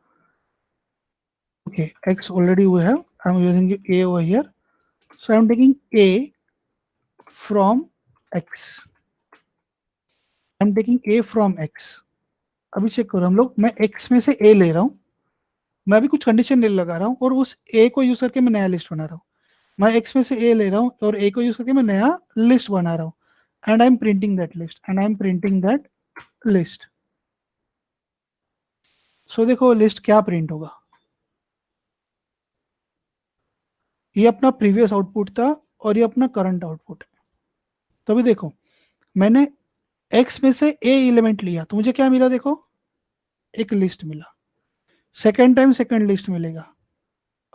Okay, x already we have. I'm using a over here. So I'm taking a from x. I'm taking a from x. अभी check करो हम लोग, मैं x में से a ले रहा हूँ, मैं भी कुछ कंडीशन नहीं लगा रहा हूँ और उस ए को यूज करके मैं नया लिस्ट बना रहा हूँ। मैं एक्स में से ए ले रहा हूँ और ए को यूज करके मैं नया लिस्ट बना रहा हूँ, and I am printing that list, and I am printing that list. So देखो लिस्ट क्या प्रिंट होगा, ये अपना प्रीवियस आउटपुट था और ये अपना करंट आउटपुट है। तो अभी देखो मैंने एक्स में से ए एलिमेंट लिया तो मुझे क्या मिला, देखो एक लिस्ट मिला, सेकेंड टाइम सेकेंड लिस्ट मिलेगा,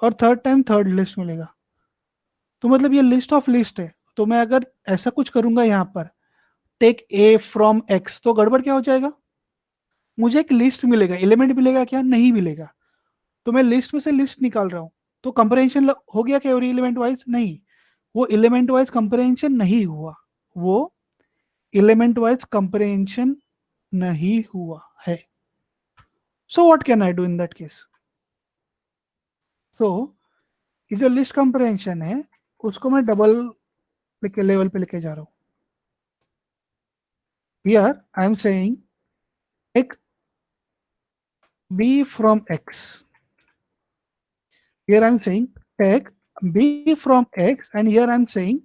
और थर्ड टाइम थर्ड लिस्ट मिलेगा। तो मतलब ये लिस्ट ऑफ लिस्ट है। तो मैं अगर ऐसा कुछ करूंगा यहाँ पर, टेक ए फ्रॉम एक्स, तो गड़बड़ क्या हो जाएगा, मुझे एक लिस्ट मिलेगा, एलिमेंट मिलेगा क्या, नहीं मिलेगा। तो मैं लिस्ट में से लिस्ट निकाल रहा हूँ, तो कंप्रहेंशन हो गया क्या एवरी एलिमेंट वाइज, नहीं, वो एलिमेंट वाइज कंप्रहेंशन नहीं हुआ, वो एलिमेंट वाइज कंप्रहेंशन नहीं हुआ है। So what can I do in that case? So ये जो लिस्ट कंप्रहेंशन है उसको मैं डबल लेवल पे लेके जा रहा हूँ। Here I am saying take b from x. Here I am saying take b from x, and here I am saying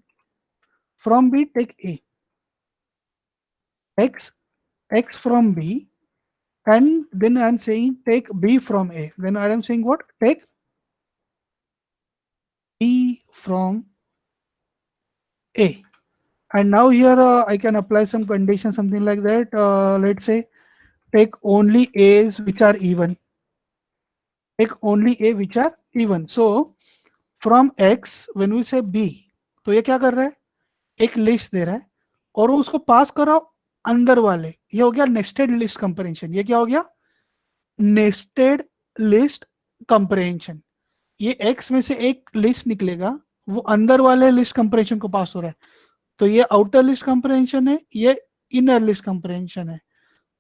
from b take a. X from b, and then I am saying take b from a. Then I am saying what? Take b from a. And now here I can apply some condition, something like that. Let's say take only a's which are even. Take only a which are even. So from x when we say b, तो ये क्या कर रहा है, एक list दे रहा है और वो उसको पास कर रहा हो अंदर वाले, ये हो गया नेस्टेड लिस्ट कंप्रेहेंशन। ये क्या हो गया, नेस्टेड लिस्ट कंप्रेहेंशन। ये एक्स में से एक लिस्ट निकलेगा, वो अंदर वाले लिस्ट कंप्रेहेंशन को पास हो रहा है। तो ये आउटर लिस्ट कंप्रेहेंशन है, ये इनर लिस्ट कंप्रेहेंशन है।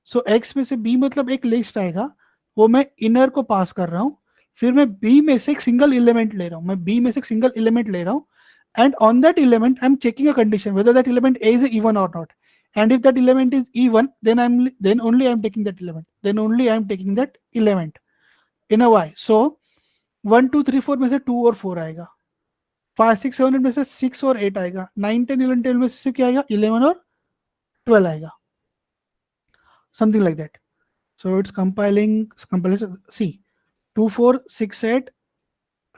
सो एक्स में से बी मतलब एक लिस्ट आएगा, वो मैं इनर को पास कर रहा हूँ, फिर मैं बी में से एक सिंगल एलिमेंट ले रहा हूँ, मैं बी में से एक सिंगल एलिमेंट ले रहा हूँ, and on that element I'm checking a condition whether that element a is even or not, and if that element is even, then only I'm taking that element, then only I'm taking that element in a y. So 1 2 3 4 में से 2 और 4 आएगा, 5 6 7 8 में से 6 और 8 आएगा, 9 10 11 12 में से सिर्फ क्या आएगा, 11 और 12 आएगा, something like that. So it's compilation, see 2 4 6 8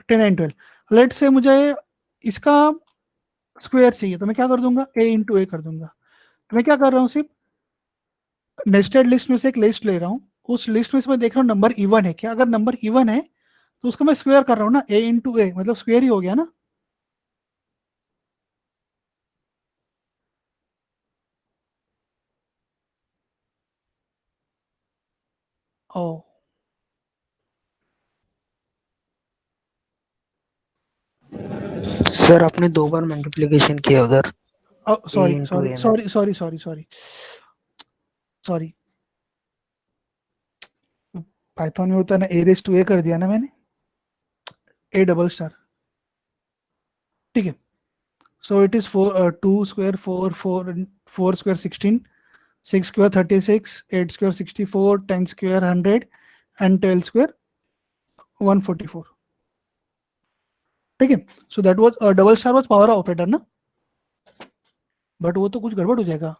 10 and 12. Let's say मुझे इसका स्क्वायर चाहिए, तो मैं क्या कर दूंगा, a इंटू ए कर दूंगा। तो मैं क्या कर रहा हूँ, सिर्फ नेस्टेड लिस्ट में से एक लिस्ट ले रहा हूँ, उस लिस्ट में से मैं देख रहा हूँ नंबर इवन है क्या, अगर नंबर इवन है तो उसको मैं स्क्वायर कर रहा हूँ ना, a इंटू ए मतलब स्क्वायर ही हो गया ना। ओ सर आपने 2 बार मल्टीप्लिकेशन किया उधर, ए सॉरी इंटू सॉरी ए में। Sorry sorry sorry sorry sorry, Python में होता है ना, ए रेस टू ए कर दिया ना मैंने, ए डबल स्टार, ठीक है। So it is 4 2 square 4 4 4 square 16, 6 square 36, 8 square 64, 10 square 100 and 12 square 144, ठीक है। So that was double star was power operator ना, बट वो तो कुछ गड़बड़ हो जाएगा,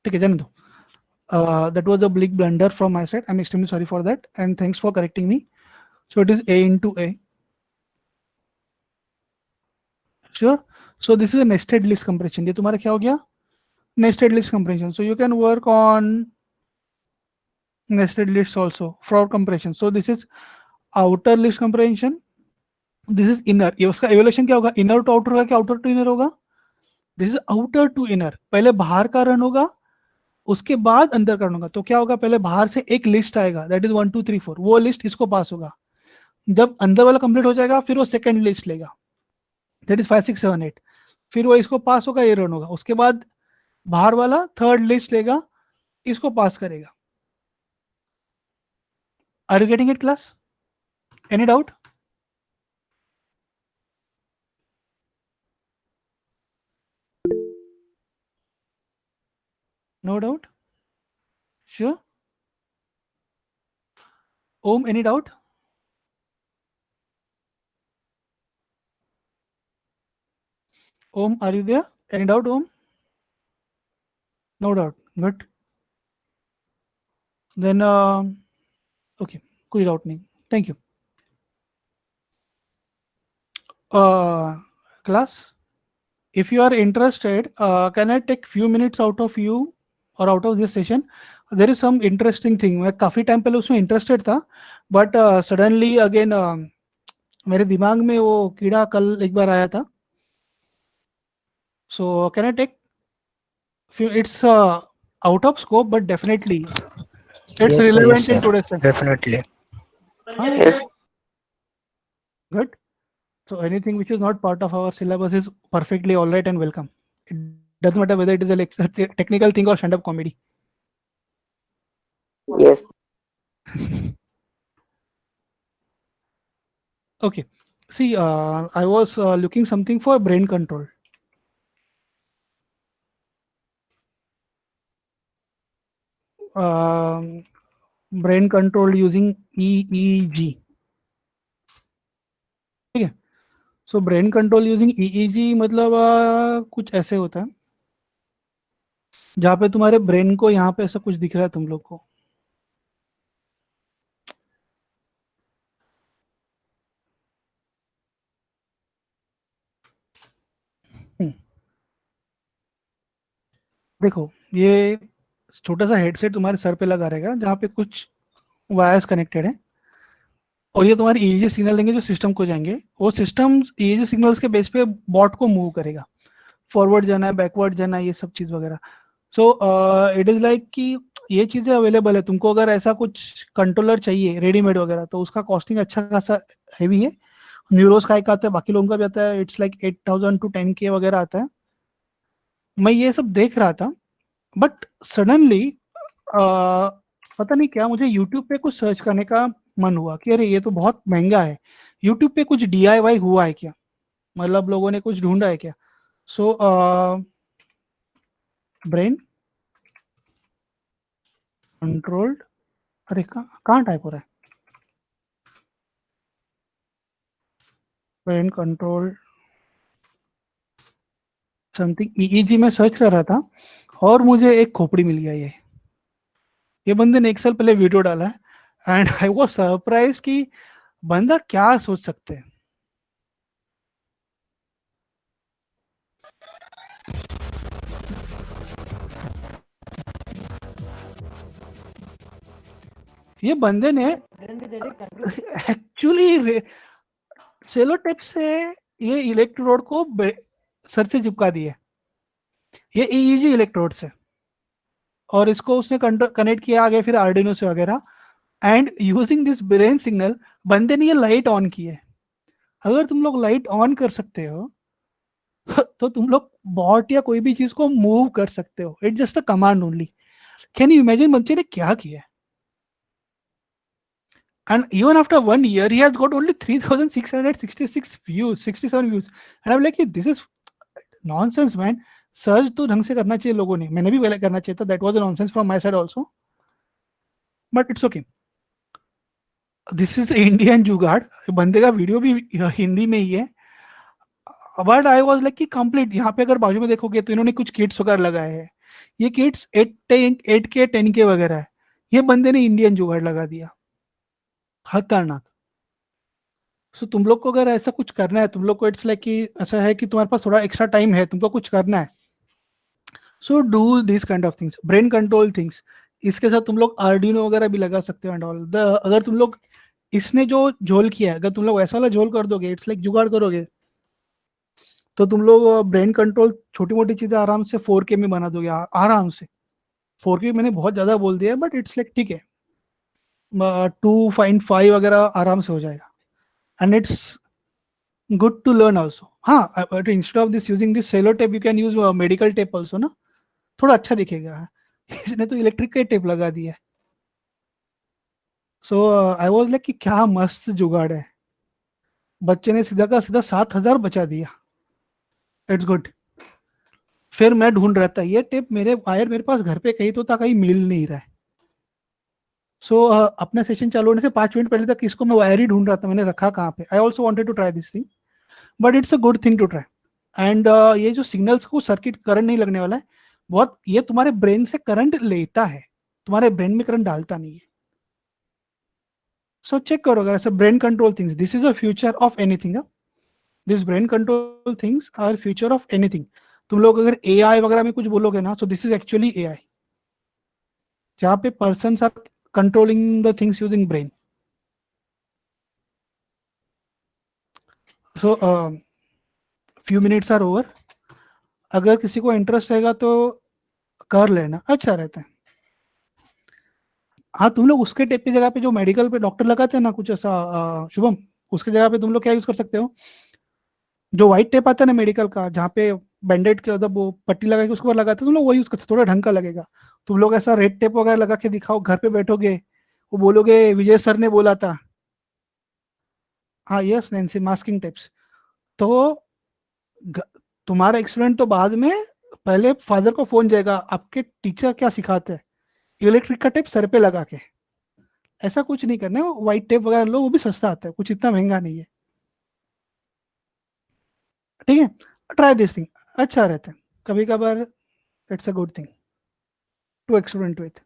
ठीक है, जाने दो। That was a big blunder from my side. I'm extremely sorry for that, and thanks for correcting me. So it is a into a. Sure. So this is a nested list compression. ये तुम्हारा क्या हो गया, nested list compression. So you can work on nested lists also for compression. So this is outer list comprehension. This is inner. ये उसका evaluation क्या होगा, inner to outer होगा क्या outer to inner होगा? This is outer to inner. पहले बाहर का रन होगा, उसके बाद अंदर का रन होगा। तो क्या होगा, पहले बाहर से एक लिस्ट आएगा, दैट इज 1 2 3 4, वो लिस्ट इसको पास होगा। जब अंदर वाला कंप्लीट हो जाएगा फिर वो सेकंड लिस्ट लेगा, दैट इज 5 6 7 8, फिर वो इसको पास होगा, ये रन होगा, उसके बाद बाहर वाला थर्ड लिस्ट लेगा, इसको पास करेगा। Are you getting it class? Any doubt? No doubt? Sure? Om, any doubt? Om, are you there? Any doubt, Om? No doubt. Good. Then, okay, कोई doubt नहीं. Thank you. Class, if you are interested, can I take few minutes out of you or out of this session? There is some interesting thing. मैं काफ़ी time पहले उसमें interested था, but suddenly again मेरे दिमाग में वो कीड़ा कल एक बार आया था. So can I take few? It's out of scope, but definitely it's Yes, sir. relevant Yes, in sir. today's time. Definitely. Huh? Yes. Good. So anything which is not part of our syllabus is perfectly all right and welcome. It doesn't matter whether it is a technical thing or stand-up comedy. Yes. Okay. See, I was looking something for brain control. Brain control using EEG. ठीक है. So brain control using EEG मतलब कुछ ऐसे होता है जहाँ पे तुम्हारे ब्रेन को यहाँ पे ऐसा कुछ दिख रहा है तुम लोग को. देखो ये छोटा सा हेडसेट तुम्हारे सर पे लगा रहेगा जहाँ पे कुछ वायर्स कनेक्टेड है और ये तुम्हारी ईईजी सिग्नल देंगे जो सिस्टम को जाएंगे. वो सिस्टम ईईजी सिग्नल्स के बेस पे बॉट को मूव करेगा, फॉरवर्ड जाना है, बैकवर्ड जाना है, ये सब चीज़ वगैरह. सो इट इज़ लाइक कि ये चीज़ें अवेलेबल है. तुमको अगर ऐसा कुछ कंट्रोलर चाहिए रेडीमेड वगैरह तो उसका कॉस्टिंग अच्छा खासा हैवी है. न्यूरोस का एक आता है, बाकी लोगों का भी आता है. इट्स लाइक 8,000 to 10K वगैरह आता है. मैं ये सब देख रहा था बट सडनली पता नहीं क्या मुझे यूट्यूब पे कुछ सर्च करने का मन हुआ कि अरे ये तो बहुत महंगा है. यूट्यूब पे कुछ DIY हुआ है क्या, मतलब लोगों ने कुछ ढूंढा है क्या. सो ब्रेन कंट्रोल्ड, अरे कहाँ टाइप हो रहा है, ब्रेन कंट्रोल समथिंग EEG में सर्च कर रहा था और मुझे एक खोपड़ी मिल गया. ये बंदे ने 1 साल पहले वीडियो डाला है एंड आई वाज सरप्राइज कि बंदा क्या सोच सकते हैं. ये बंदे ने एक्चुअली सेलो टेप से ये इलेक्ट्रोड को सर से चिपका दिए, ये EEG इलेक्ट्रोड से, और इसको उसने कनेक्ट किया आगे फिर आर्डिनो से वगैरह. And using this brain signal बंदे ने ये लाइट ऑन की है. अगर तुम लोग लाइट ऑन कर सकते हो तो तुम लोग बॉट या कोई भी चीज को मूव कर सकते हो. It just a command only. Can you imagine बच्चे ने क्या किया. And even after 1 year, he has got only 3,666 views, 67 views. And I'm like, this is nonsense, man. Search तो ढंग से करना चाहिए लोगों ने. मैंने भी पहले करना चाहिए था. That was a nonsense from my side also. But it's okay. This is Indian जुगाड़. बंदे का वीडियो भी हिंदी में ही है. बट आई वॉज लाइक कि कंप्लीट यहाँ पे अगर बाजू में देखोगे तो इन्होंने कुछ किट्स वगैरह लगाए हैं. ये किट्स 8K 10K वगैरह है. ये बंदे ने इंडियन जुगाड़ लगा दिया. खतरनाक. सो तुम लोग को अगर ऐसा कुछ करना है, तुम लोग को इट्स लाइक कि ऐसा है कि तुम्हारे पास थोड़ा एक्स्ट्रा टाइम है, तुमको कुछ करना है, so do this kind of things, brain control things. इसके साथ तुम लोग आर्डिनो वगैरह भी लगा सकते हो एंड ऑल. अगर तुम लोग इसने जो झोल किया है, अगर तुम लोग ऐसा वाला झोल कर दोगे, इट्स लाइक जुगाड़ करोगे, तो तुम लोग ब्रेन कंट्रोल छोटी मोटी चीजें आराम से 4K में बना दोगे आराम से. 4K मैंने बहुत ज्यादा बोल दिया है बट इट्स लाइक ठीक है, 2.5 वगैरह आराम से हो जाएगा. And it's good to learn also. हाँ, but instead of this using this cello tape you can use medical tape also ना, थोड़ा अच्छा दिखेगा. इसने तो इलेक्ट्रिक का टेप लगा दिया. सो आई वाज लाइक कि क्या मस्त जुगाड़ है. बच्चे ने सीधा का सीधा 7,000 बचा दिया. It's good. फिर मैं ढूंढ रहा था ये टेप, मेरे वायर मेरे पास घर पे कहीं तो था, कहीं मिल नहीं रहा है. सो अपना सेशन चालू होने से 5 मिनट पहले तक इसको मैं वायर ही ढूंढ रहा था, मैंने रखा कहाँ पे. I also wanted to try this thing but it's a good thing to try. And ये जो सिग्नल्स को सर्किट करंट नहीं लगने वाला है, बहुत ये तुम्हारे ब्रेन से करंट लेता है, तुम्हारे ब्रेन में करंट डालता नहीं है. सो चेक करो अगर ऐसे brain control things, this is a future of anything. This brain control things are future of anything. तुम लोग अगर एआई वगैरह में कुछ बोलोगे ना, so this is actually AI, जहाँ पे person are controlling the things using brain. So few minutes are over. अगर किसी को इंटरेस्ट रहेगा तो कर लेना, अच्छा रहता है. हाँ, तुम लोग उसके टेप की जगह पे जो मेडिकल पे डॉक्टर लगाते हैं ना कुछ ऐसा, शुभम, उसके जगह पे तुम लोग क्या यूज कर सकते हो, जो व्हाइट टेप आता है ना मेडिकल का, जहाँ पे बैंडेड के मतलब वो पट्टी लगा के उसके ऊपर लगाते हैं, तुम लोग वो यूज करते हो, थोड़ा ढंग का लगेगा. तुम लोग ऐसा रेड टेप वगैरह लगा के दिखाओ, घर पे बैठोगे, वो बोलोगे विजय सर ने बोला था. हाँ यस नैन्सी, मास्किंग टेप्स. तो ग- तुम्हारा एक्सपेरिमेंट तो बाद में, पहले फादर को फोन जाएगा आपके टीचर क्या सिखाते हैं, इलेक्ट्रिक का टेप सर पे लगा के. ऐसा कुछ नहीं करना है, वो व्हाइट टेप वगैरह लो, वो भी सस्ता आता है, कुछ इतना महंगा नहीं है. ठीक है, ट्राई दिस थिंग, अच्छा रहता है कभी कभार. It's a good thing to experiment with.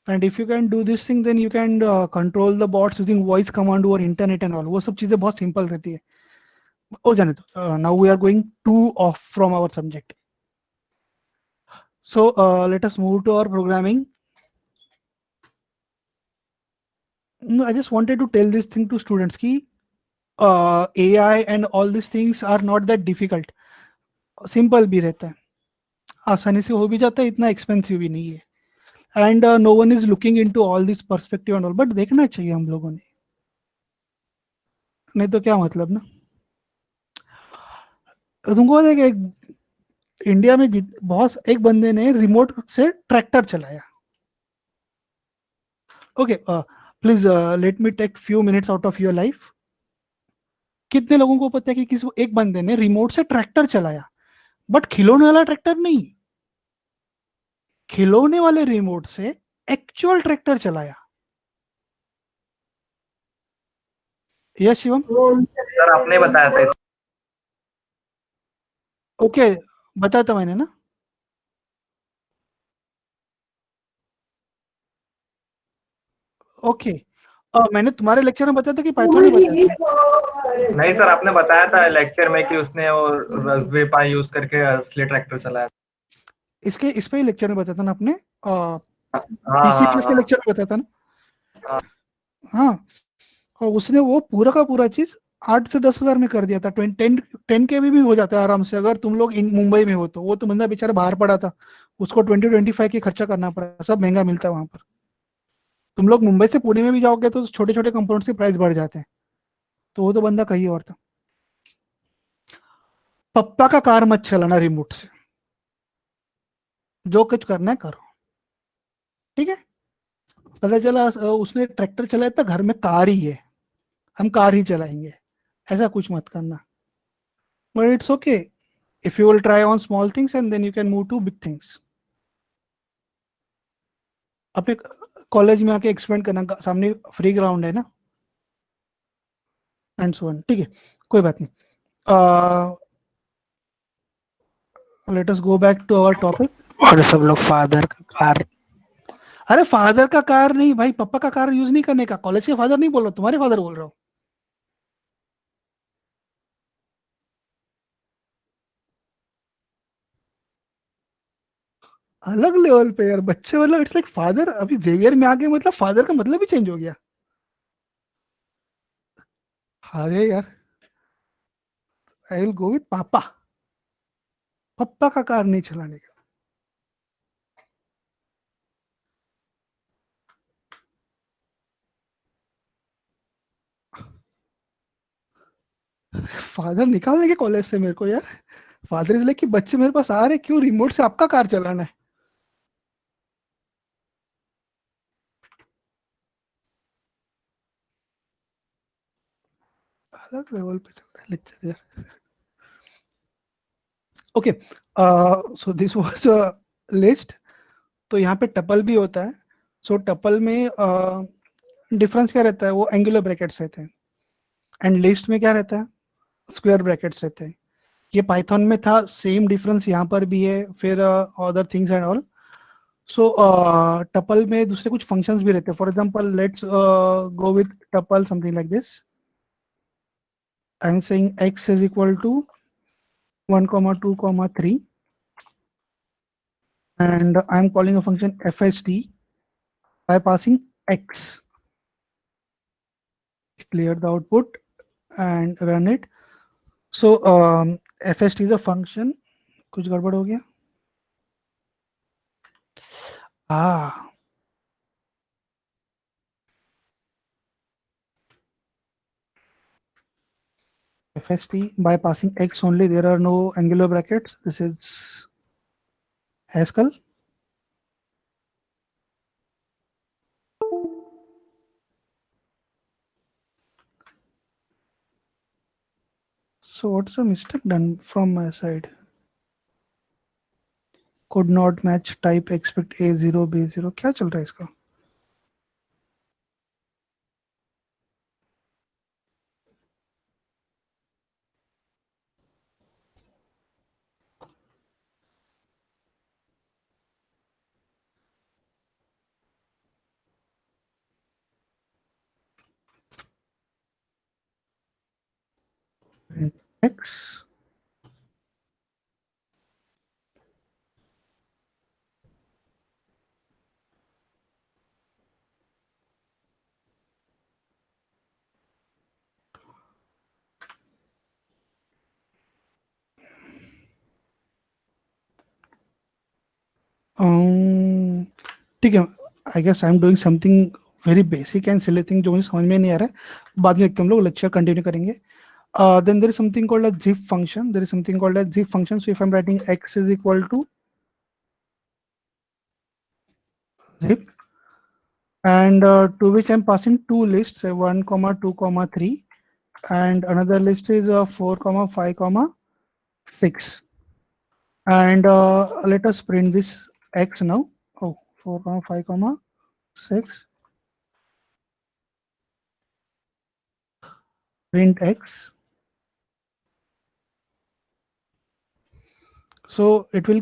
And if you can do this thing then you can control the bots using voice command और इंटरनेट एंड ऑल. वो सब चीजें बहुत सिंपल रहती है. हो जाने दो, now we are going to off from our subject. So let us move to our programming. No, I just wanted to tell this thing to students कि AI and all these things are not that difficult. Simple भी रहता है, आसानी से हो भी जाता है, इतना एक्सपेंसिव भी नहीं है. And no one is looking into all this perspective and all, but देखना चाहिए हम लोगों ने, नहीं तो क्या मतलब ना. तुमको पता है कि इंडिया में बहुत एक बंदे ने रिमोट से ट्रैक्टर चलाया. Okay, please let me take few minutes out of your life. कितने लोगों को पता है कि किस एक बंदे ने रिमोट से ट्रैक्टर चलाया, बट खिलौने वाला ट्रैक्टर नहीं, खिलौने वाले रिमोट से एक्चुअल ट्रैक्टर चलाया. यस शिवम. सर आपने बताया था. ओके, बताया था मैंने ना. ओके, मैंने तुम्हारे लेक्चर में बताया था कि पाइथन में बताया था. नहीं सर, आपने बताया था लेक्चर में कि उसने वो रास्पबेरी पाई यूज करके असली ट्रैक्टर चलाया. इसके इस पे ही लेक्चर में बताया था ना आपने, हाँ पीसी हाँ प्लस के हाँ. लेक्चर में बताया था ना. हाँ. हाँ, और उसने वो पूरा का पूरा चीज 8 से 10 हजार में कर दिया था. 10 के भी हो जाता है आराम से, अगर तुम लोग मुंबई में हो तो. वो तो बंदा बेचारा बाहर पड़ा था, उसको 20-25 की खर्चा करना पड़ा, सब महंगा मिलता है वहां पर. तुम लोग मुंबई से पुणे में भी जाओगे तो छोटे छोटे कंपाउंड्स के प्राइस बढ़ जाते हैं. तो वो तो बंदा कहीं और था. पप्पा का कार मत चलाना रिमोट से, जो कुछ करना है करो. ठीक है, पता चला उसने ट्रैक्टर चलाया था, घर में कार ही है, हम कार ही चलाएंगे, ऐसा कुछ मत करना. But it's okay if you will try on small things and then you can move to big things. अपने कॉलेज में आके एक्सपेंड करना, सामने फ्री ग्राउंड है ना, एंड सो ऑन. ठीक है, कोई बात नहीं. Let us go back to our topic. और सब लोग फादर का कार. अरे फादर का कार नहीं भाई, पापा का कार यूज नहीं करने का. कॉलेज के फादर नहीं बोल रहा, तुम्हारे फादर बोल रहा हूँ. अलग लेवल पे यार बच्चे, मतलब इट्स लाइक फादर. अभी जेवियर में आके मतलब फादर का मतलब ही चेंज हो गया. अरे यार, आई विल गो विथ पापा. पप्पा का कार नहीं चलाने का. फादर निकाल देंगे कॉलेज से मेरे को यार. फादर इज लाइक कि बच्चे मेरे पास आ रहे, क्यों रिमोट से आपका कार चलाना है. अलग लेवल पे चल रहा है लेक्चर यार. Okay, so this was a list. तो यहाँ पे टपल भी होता है. सो टपल में डिफरेंस क्या रहता है, वो एंगुलर ब्रैकेट्स रहते हैं, एंड लिस्ट में क्या रहता है, स्क्वायर ब्रैकेट्स रहते हैं। ये पाइथन में था, सेम डिफरेंस यहाँ पर भी है, फिर other things and all. So tuple में दूसरे कुछ फंक्शंस भी रहते हैं। For example let's go with tuple something like this. I am saying x is equal to 1 2 3 and I am calling a function fst by passing x. Clear the output and run it. So fst is a function. कुछ गड़बड़ हो गया? fst by passing x only, there are no angular brackets. This is Haskell. So what's the mistake done from my side? Could not match type, expect a0 b0. क्या चल रहा है इसका? x ठीक है। I guess I am doing something very basic and silly thing जो मुझे समझ में नहीं आ रहा है। बाद में एकदम हम लोग लेक्चर कंटिन्यू करेंगे। Then there is something called a zip function. There is something called a zip function. So if I'm writing x is equal to zip, and to which I'm passing two lists, say 1 comma 2 comma 3, and another list is 4 comma 5 comma 6. And let us print this x now. Oh, 4 comma 5 comma 6. Print x. So it will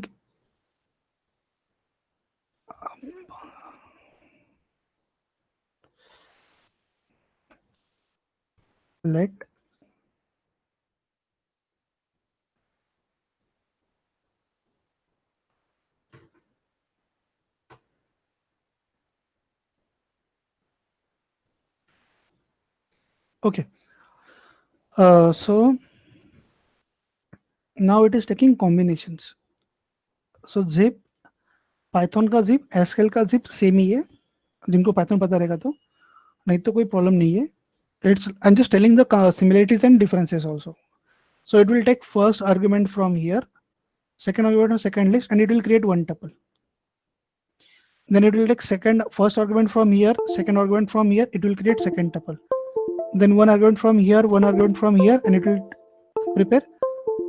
let okay. So now it is taking combinations. So zip, Python का zip, SQL का zip same ही है, जिनको Python पता रहेगा तो, नहीं तो कोई प्रॉब्लम नहीं है। It's I am just telling the similarities and differences also. So it will take first argument from here, second argument from second list, and it will create one tuple. Then it will take first argument from here, second argument from here, it will create second tuple. Then one argument from here, one argument from here, and it will prepare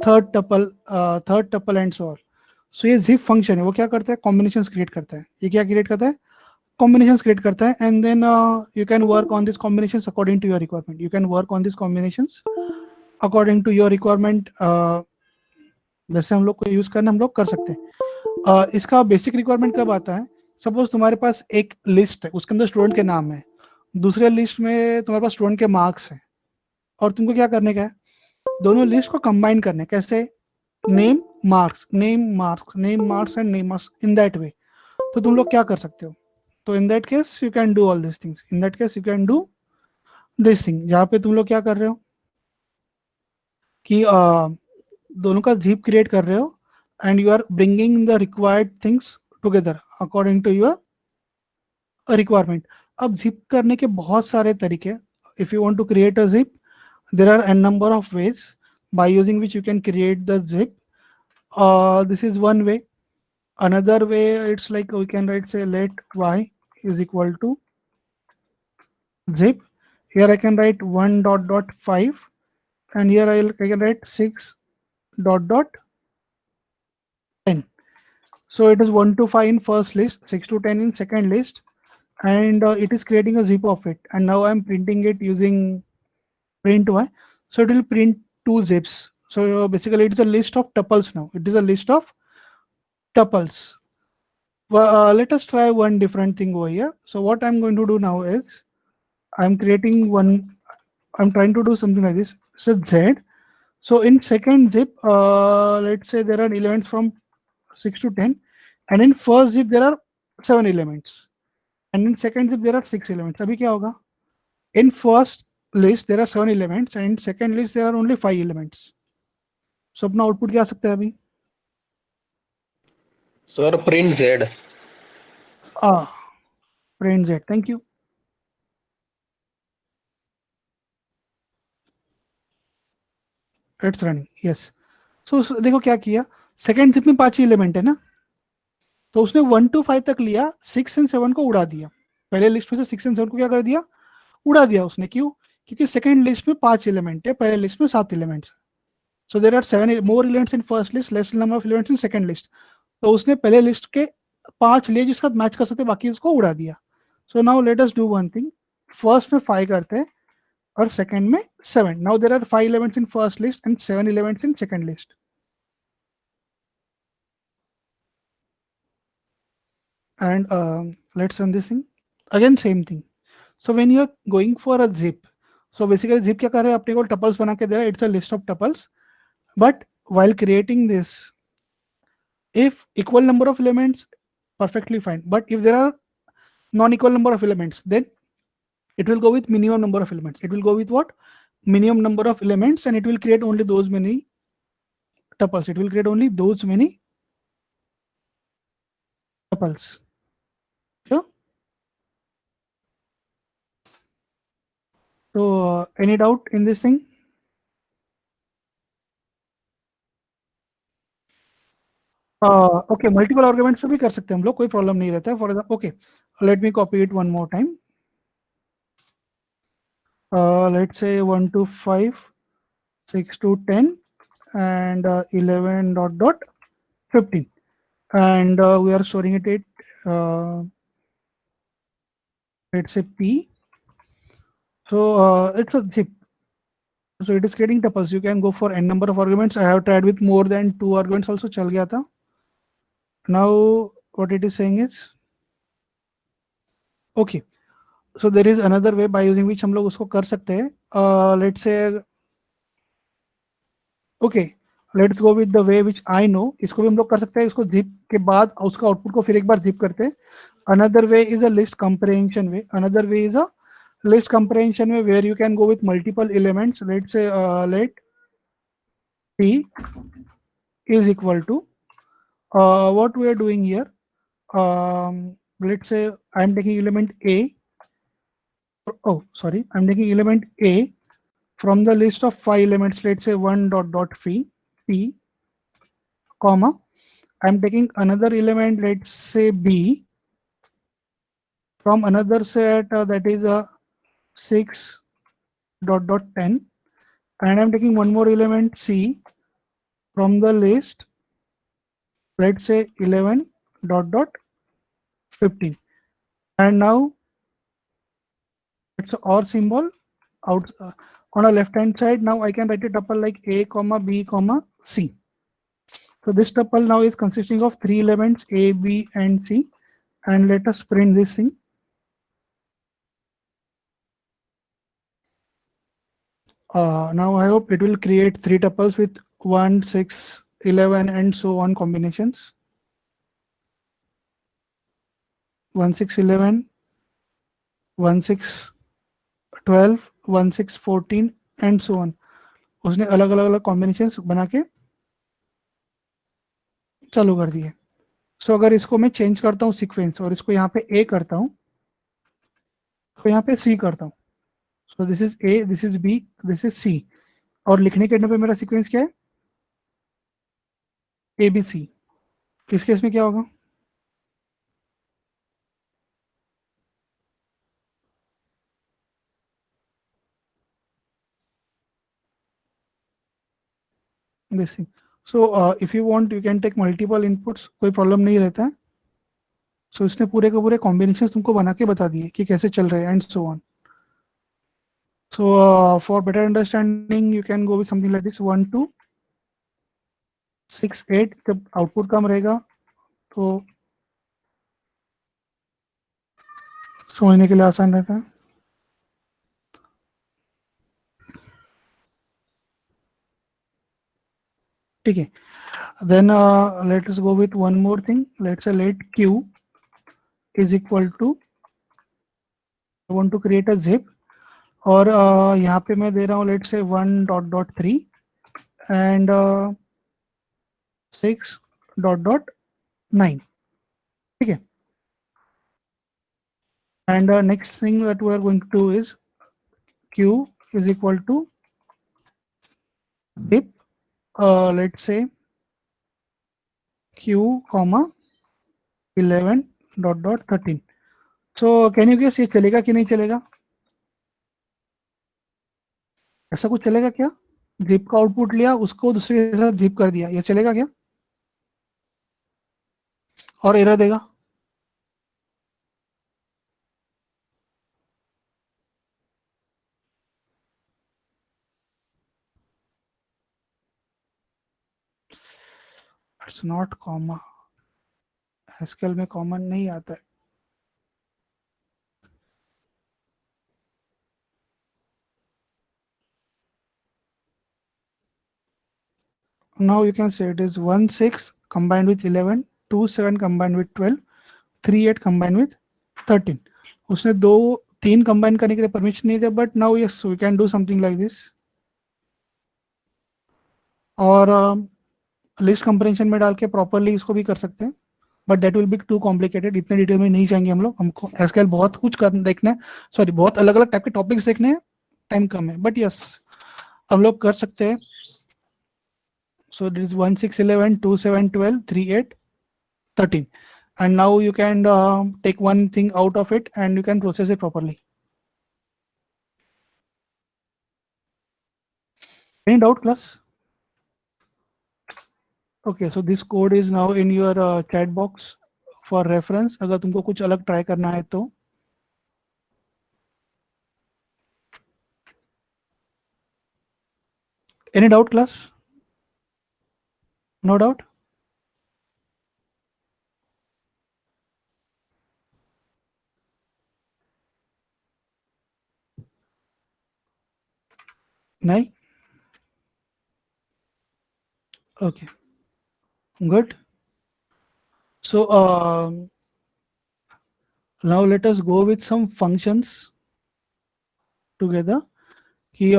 third tuple and so on. So ये zip function है, वो क्या करता है, combinations create करता है. ये क्या create करता है, combinations create करता है, and then you can work on these combinations according to your requirement. You can work on these combinations according to your requirement. जैसे हम लोग को यूज करना हम लोग कर सकते हैं. इसका बेसिक रिक्वायरमेंट कब आता है, सपोज तुम्हारे पास एक लिस्ट है, उसके अंदर स्टूडेंट के नाम है, दूसरे लिस्ट में तुम्हारे पास स्टूडेंट के मार्क्स है, और तुमको क्या करने का है, दोनों लिस्ट को कंबाइन करने. कैसे, name marks, name marks, name marks and name marks, in that way. तो तुम लोग क्या कर सकते हो, तो इन that case you can do all this things. In that case you can do this thing, जहाँ पे तुम लोग क्या कर रहे हो कि दोनों का जिप क्रिएट कर रहे हो, and you are bringing the required things together according to your requirement. अब zip करने के बहुत सारे तरीके. If you want to create a zip, there are n number of ways by using which you can create the zip. This is one way. Another way, it's like we can write, say, let y is equal to zip. Here I can write 1 dot dot 5, and here I can write 6 dot dot 10. So it is 1 to 5 in first list, 6 to 10 in second list, and it is creating a zip of it, and now I'm printing it using print y. So it will print two zips. So basically it is a list of tuples. Now it is a list of tuples. Well, let us try one different thing over here. So what I'm going to do now is I'm creating one, I'm trying to do something like this. So z. So in second zip, let's say there are elements from 6 to 10, and in first zip there are 7 elements, and in second zip there are 6 elements. अभी क्या होगा? In first list there are 7 elements, and in second list there are only 5 elements. So अपना output क्या आ सकता है अभी? Sir, print Z. Ah, print z. Thank you. It's running. Yes. So देखो क्या किया, सेकेंड जिप में 5 एलिमेंट है ना, तो उसने 1 to 5 तक लिया, 6 and 7 को उड़ा दिया. पहले लिस्ट में से 6 and 7 को क्या कर दिया? उड़ा दिया उसने. क्यों? क्योंकि सेकेंड लिस्ट में 5 एलिमेंट है, पहले लिस्ट में 7 elements. So there are 7 more elements in first list, less number of elements in second list. तो उसने पहले लिस्ट के 5 लिए जिसके साथ मैच कर सकते, बाकी उसको उड़ा दिया. So now let us do one thing. First में 5 करते हैं और सेकेंड में 7. Now there are 5 elements in first list and 7 elements in second list. And let's run this thing again, same thing. So when you are going for a zip, so basically zip क्या कर रहा है, अपने को tuples बना के दे रहा है. It's a list of tuples, but while creating this, if equal number of elements, perfectly fine, but if there are non-equal number of elements, then it will go with minimum number of elements. It will go with what? Minimum number of elements, and it will create only those many tuples. It will create only those many tuples. Sure. So any doubt in this thing? Okay, multiple arguments पे भी कर सकते हैं हम लोग, कोई problem नहीं रहता है. For example, okay, let me copy it one more time. Let's say 1 to 5, 6 to 10, and 11 dot dot 15, and we are storing it at let's say p. So it's a zip, so it is creating tuples. You can go for n number of arguments. I have tried with more than 2 arguments also, चल गया था. Now what it is saying is, okay, so there is another way by using which हम लोग उसको कर सकते हैं. Let's say, okay, let's go with the way which I know. इसको भी हम लोग कर सकते हैं. इसको zip के बाद उसका आउटपुट को फिर एक बार zip करते हैं. Another way is a list comprehension way. Another way is a list comprehension way where you can go with multiple elements. Let's say let p is equal to what we are doing here. Let's say I'm taking element a. Oh, sorry, I'm taking element a from the list of 5 elements. Let's say 1 dot dot p, comma, I'm taking another element, let's say b, from another set that is a 6 dot dot 10, and I'm taking one more element c from the list, let's say 11 dot dot 15. And now it's a or symbol out on a left hand side. Now I can write a tuple like a comma b comma c. So this tuple now is consisting of 3 elements a, b, and c, and let us print this thing. Now I hope it will create 3 tuples with 1, 6, 11, and so on combinations. 1, 6, 11, 1, 6, 12, 1, 6, 14, and so on. उसने अलग अलग अलग combinations बना के चालू कर दिए. सो अगर इसको मैं चेंज करता हूँ सीक्वेंस और इसको यहाँ पे ए करता हूँ, तो यहाँ पे सी करता हूँ. So this is A, this is B, this is C, और लिखने के एंड पे मेरा सीक्वेंस क्या है? A B C. इस केस में क्या होगा? This thing. So if you want you can take multiple inputs, कोई प्रॉब्लम नहीं रहता है. सो इसने पूरे के पूरे कॉम्बिनेशन तुमको बना के बता दिए कि कैसे चल रहे हैं and so on. So for better understanding, you can go with something like this: 1 2 6 8. जब आउटपुट कम रहेगा तो समझने के लिए आसान रहता है. ठीक है. Then let us go with one more thing. Let's say let q is equal to, I want to create a zip, और यहाँ पे मैं दे रहा हूँ let's say 1.3 and 6.9. ठीक है. And next thing that we are going to do is q is equal to zip, let's say q comma 11.13. So can you guess ये चलेगा कि नहीं चलेगा? ऐसा कुछ चलेगा क्या? जिप का आउटपुट लिया, उसको दूसरे के साथ जिप कर दिया, ये चलेगा क्या? और एरर देगा? It's not comma. हैस्केल में कॉमन नहीं आता है. Now you can say it is 1 6 combined with 11, 2 7 combined with 12, 3 8 combined with 13. उसने दो तीन कंबाइन करने के लिए परमिशन नहीं दिया, but now yes we can do something like this. और लिस्ट कंपैरिजन में डाल के प्रॉपरली इसको भी कर सकते हैं, but that will be too complicated. इतने डिटेल में नहीं जाएंगे हम लोग. हमको एसक्यूएल बहुत कुछ कर देखना है, सॉरी बहुत अलग अलग टाइप के टॉपिक्स देखने हैं, टाइम कम है, बट यस हम लोग कर सकते हैं. So it is 1 6 11 2 7 12 3 8 13, and now you can take one thing out of it and you can process it properly. Any doubt class? Okay, so this code is now in your chat box for reference. अगर तुमको कुछ अलग try करना है तो. Any doubt class? No doubt? नहीं? Okay, good. So now let us go with some functions together. कि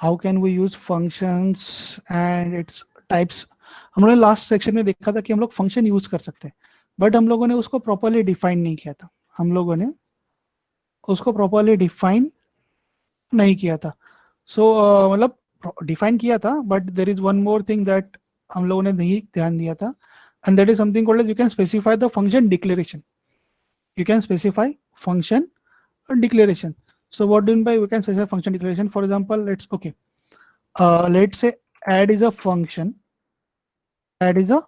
how can we use functions and its types. हम लोगों ने लास्ट सेक्शन में देखा था कि हम लोग फंक्शन यूज कर सकते हैं, बट हम लोगों ने उसको प्रॉपरली डिफाइन नहीं किया था. हम लोगों ने उसको प्रॉपरली डिफाइन नहीं किया था. सो मतलब डिफाइन किया था, but there is one more thing that हम लोगों ने नहीं ध्यान दिया था, and that is something called you can specify the function declaration. You can specify function declaration. So what do you mean by we can specify function declaration? For example, let's say add is a function. Add is a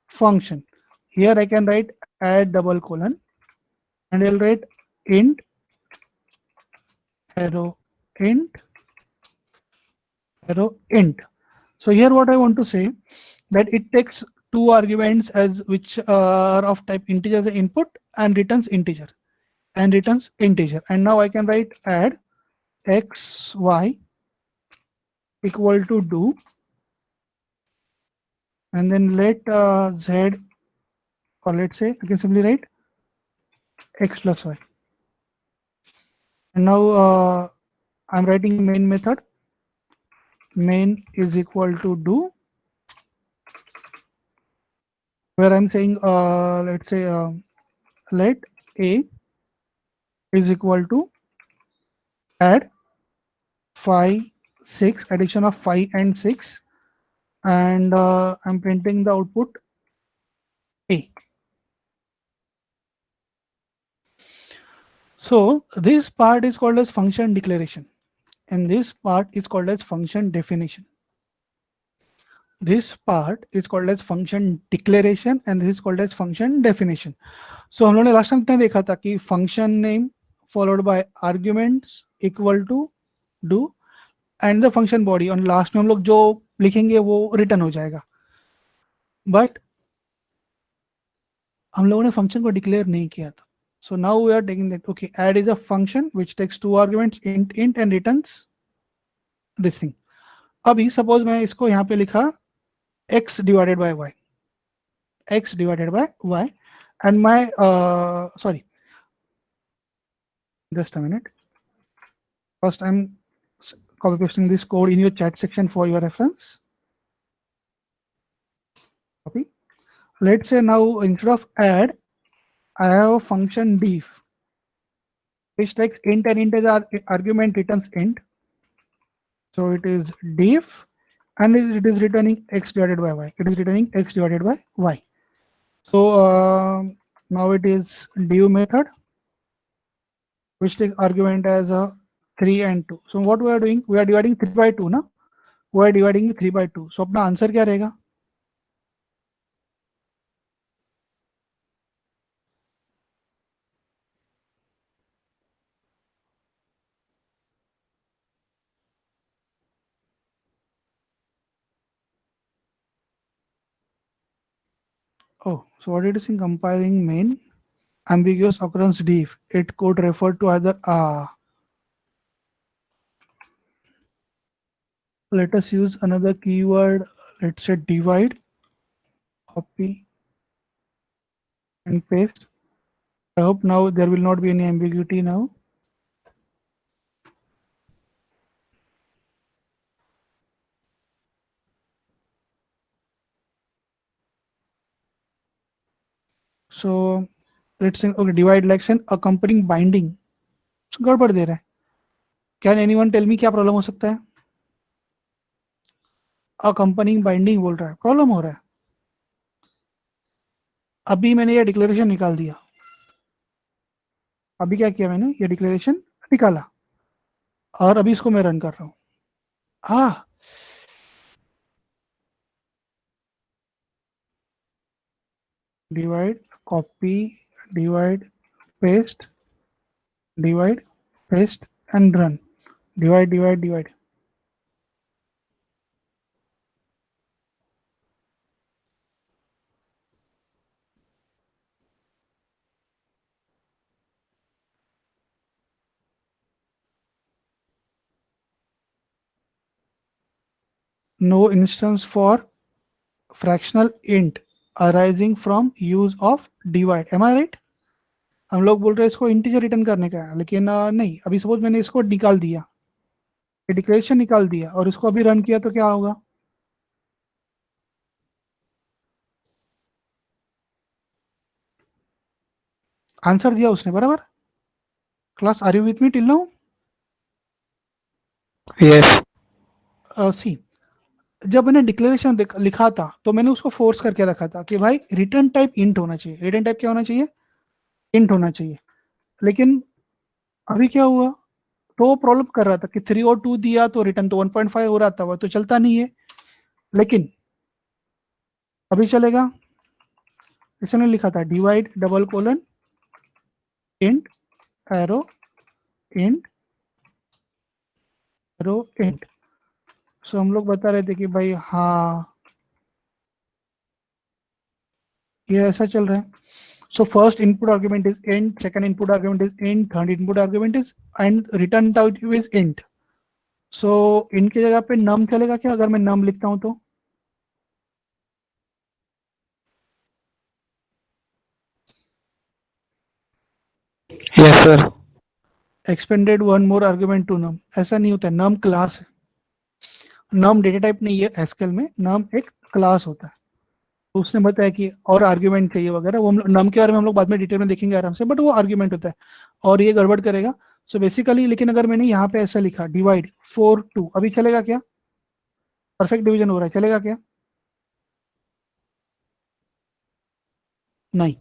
function. Here I can write add double colon, and I'll write int arrow int arrow int. So here what I want to say, that it takes two arguments as which are of type integer as the input and returns integer. And now I can write add x y equal to do, and then let z, or let's say I can simply write x plus y. And now I'm writing main method. Main is equal to do, where I'm saying let's say let a is equal to add 5 6, addition of 5 and 6, and I'm printing the output a. So this part is called as function declaration, and this part is called as function definition. this part is called as function declaration and this is called as function definition. So हम लोगों ने last time इतना देखा था कि function name followed by arguments equal to do and the function body, और last में हम लोग जो लिखेंगे वो रिटर्न हो जाएगा. बट हम लोगों ने फंक्शन को डिक्लेयर नहीं किया था. So now we are taking that, okay, add is a function which takes two arguments int and returns this thing. अभी सपोज मैं इसको यहाँ पे लिखा x divided by y, x divided by y, and my sorry, just a minute. First I'm copy pasting this code in your chat section for your reference. Copy. Let's say now instead of add, I have a function diff which takes int and int as argument returns int. So it is diff and it is returning x divided by y. It is returning x divided by y. So now it is div method which takes argument as a 3 and 2. So what we are doing? We are dividing 3 by 2, na? We are dividing 3 by 2. So अपना answer क्या रहेगा? Oh, so what it is in compiling main ambiguous occurrence diff, it could refer to either let us use another keyword, let's say divide, copy and paste. I hope now there will not be any ambiguity now. So let's say, okay, divide like an accompanying binding. So गड़बड़ दे रहा है. Can anyone tell me क्या problem हो सकता है? accompanying binding बोल रहा है, प्रॉब्लम हो रहा है. अभी मैंने ये डिक्लेरेशन निकाल दिया. अभी क्या किया मैंने? ये डिक्लेरेशन निकाला और अभी इसको मैं रन कर रहा हूँ. divide, copy, divide, paste, and run. Divide. No instance for fractional int arising from use of divide. Am I right? हम लोग बोल रहे हैं इसको इंटीजर रिटर्न करने का है, लेकिन नहीं. अभी सपोज मैंने इसको निकाल दिया, डिक्लेरेशन निकाल दिया और इसको अभी रन किया तो क्या होगा? आंसर दिया उसने बराबर. Class are you with me till now? Yes. See, जब मैंने डिक्लेरेशन लिखा था तो मैंने उसको फोर्स करके रखा था कि भाई रिटर्न टाइप इंट होना चाहिए. रिटर्न टाइप क्या होना चाहिए? इंट होना चाहिए. लेकिन अभी क्या हुआ? तो वो प्रॉब्लम कर रहा था कि 3 और 2 दिया तो रिटर्न तो 1.5 हो रहा था, वो तो चलता नहीं है. लेकिन अभी चलेगा. इसने लिखा था divide double colon int arrow int arrow int. So हम लोग बता रहे थे कि भाई हाँ ये ऐसा चल रहा है. So first input argument is int, second input argument is int, third input argument is and return type is int. So int की जगह पे num चलेगा क्या अगर मैं num लिखता हूं तो? Yes, sir. Expanded one more argument to num. ऐसा नहीं होता है. num क्लास है. num डेटा टाइप नहीं है एसक्यूएल में. num एक क्लास होता है. तो उसने बताया कि और आर्ग्यूमेंट चाहिए वगैरह, वो num के बारे में हम लोग बाद में डिटेल में देखेंगे आराम से, बट वो आर्ग्यूमेंट होता है और ये गड़बड़ करेगा. सो बेसिकली, लेकिन अगर मैंने यहाँ पे ऐसा लिखा डिवाइड 4 2, अभी चलेगा क्या? परफेक्ट डिवीजन हो रहा है, चलेगा क्या? नहीं.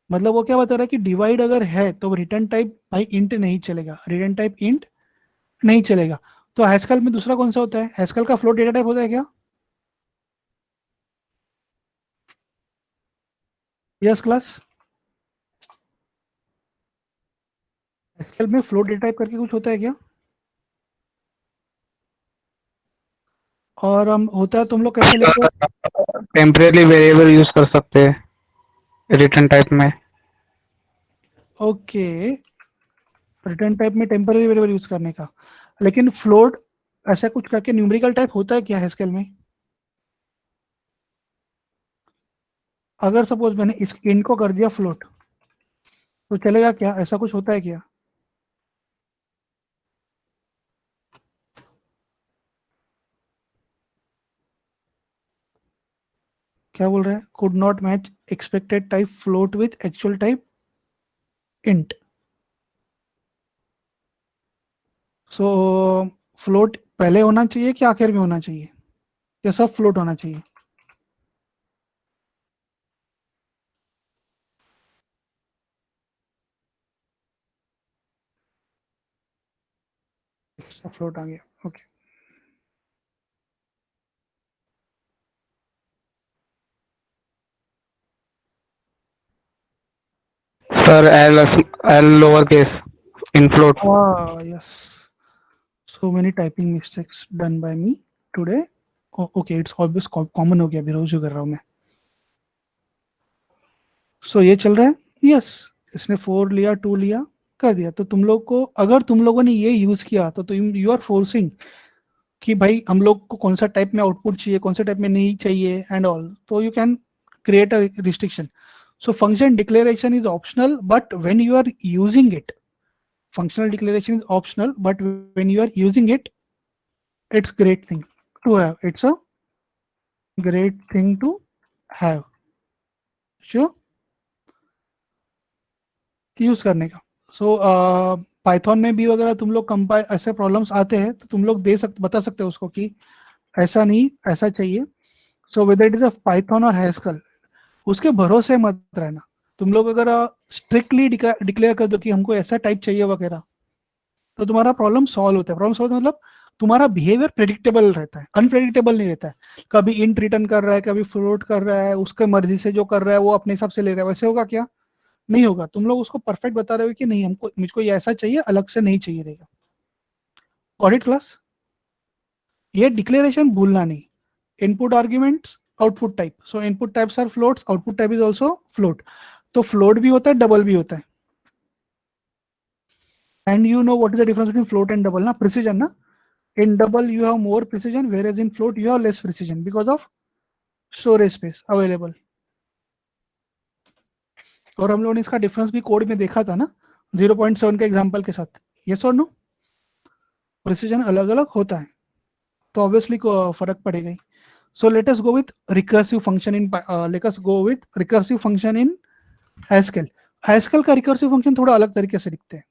मतलब वो क्या बता रहा है कि डिवाइड अगर है तो रिटर्न टाइप भाई इंट नहीं चलेगा. रिटर्न टाइप इंट नहीं चलेगा. तो हैस्कल में दूसरा कौन सा होता है? हैस्कल का फ्लोट डेटा टाइप होता है क्या? Yes class. एसक्यूएल में फ्लोट डेटा टाइप करके कुछ होता है क्या? और हम होता है तुम लोग कैसे लिखते हो? टेम्परेरी वेरिएबल यूज कर सकते हैं रिटर्न टाइप में। ओके, रिटर्न टाइप में टेम्पररी वेरिएबल यूज करने का, लेकिन फ्लोट ऐसा कुछ करके न्यूमेरिकल टाइप होता है क्या एसक्यूएल में? अगर सपोज मैंने इस int को कर दिया फ्लोट तो चलेगा क्या? ऐसा कुछ होता है क्या? क्या बोल रहे हैं? Could not match expected type float with actual type int. So float पहले होना चाहिए कि आखिर में होना चाहिए, या सब फ्लोट होना चाहिए? एक्स्ट्रा फ्लोट आ गया, okay. Sir L lower case in float. Yes, so many typing mistakes done by me today. Okay, it's obvious, common हो गया, अभी रोज ही कर रहा हूँ मैं। सो ये चल रहा है। यस, इसने 4 लिया, 2 लिया, कर दिया। तो तुम लोग को, अगर तुम लोगों ने ये यूज किया तो यू आर फोर्सिंग कि भाई हम लोग को कौन सा टाइप में आउटपुट चाहिए, कौन सा टाइप में नहीं चाहिए एंड ऑल, तो you can create a restriction. So function declaration is optional, but when you are using it, functional declaration is optional, but when you are using it, it's great thing to have. It's a great thing to have. Sure, use करने का। सो Python में भी वगैरह तुम लोग compile, ऐसे problems आते हैं तो तुम लोग बता सकते हो उसको कि ऐसा नहीं, ऐसा चाहिए। So whether it is a Python और हैस्कल, उसके भरोसे मत रहना। तुम लोग अगर स्ट्रिक्टली डिक्लेयर कर दो कि हमको ऐसा टाइप चाहिए वगैरह, तो तुम्हारा प्रॉब्लम सॉल्व होता है। प्रॉब्लम सॉल्व मतलब तुम्हारा बिहेवियर प्रेडिक्टेबल रहता है, अनप्रेडिक्टेबल नहीं रहता है। कभी इंट रिटर्न कर रहा है, कभी फ्लोट कर रहा है, उसके मर्जी से जो कर रहा है वो अपने हिसाब से ले रहा है, वैसे होगा क्या? नहीं होगा। तुम लोग उसको परफेक्ट बता रहे हो कि नहीं, हमको मुझको ये ऐसा चाहिए, अलग से नहीं चाहिए रहेगा। ऑडिट क्लास, ये डिक्लेरेशन भूलना नहीं। Input arguments, output type. So input types are floats, output type is also float. तो फ्लोट भी होता है, डबल भी होता है। And you know what is the difference between float and double ना? प्रिसीजन ना। In double you have more precision, whereas in float you have less precision because of storage space available. और हम लोगों ने इसका डिफरेंस भी code में देखा था ना 0.7 के एग्जांपल के साथ। यस और नो? प्रिसीजन अलग अलग होता है तो ऑब्वियसली फर्क पड़ेगा ही। So let us go with recursive function in Haskell. Haskell का रिकर्सिव फंक्शन थोड़ा अलग तरीके से दिखते हैं।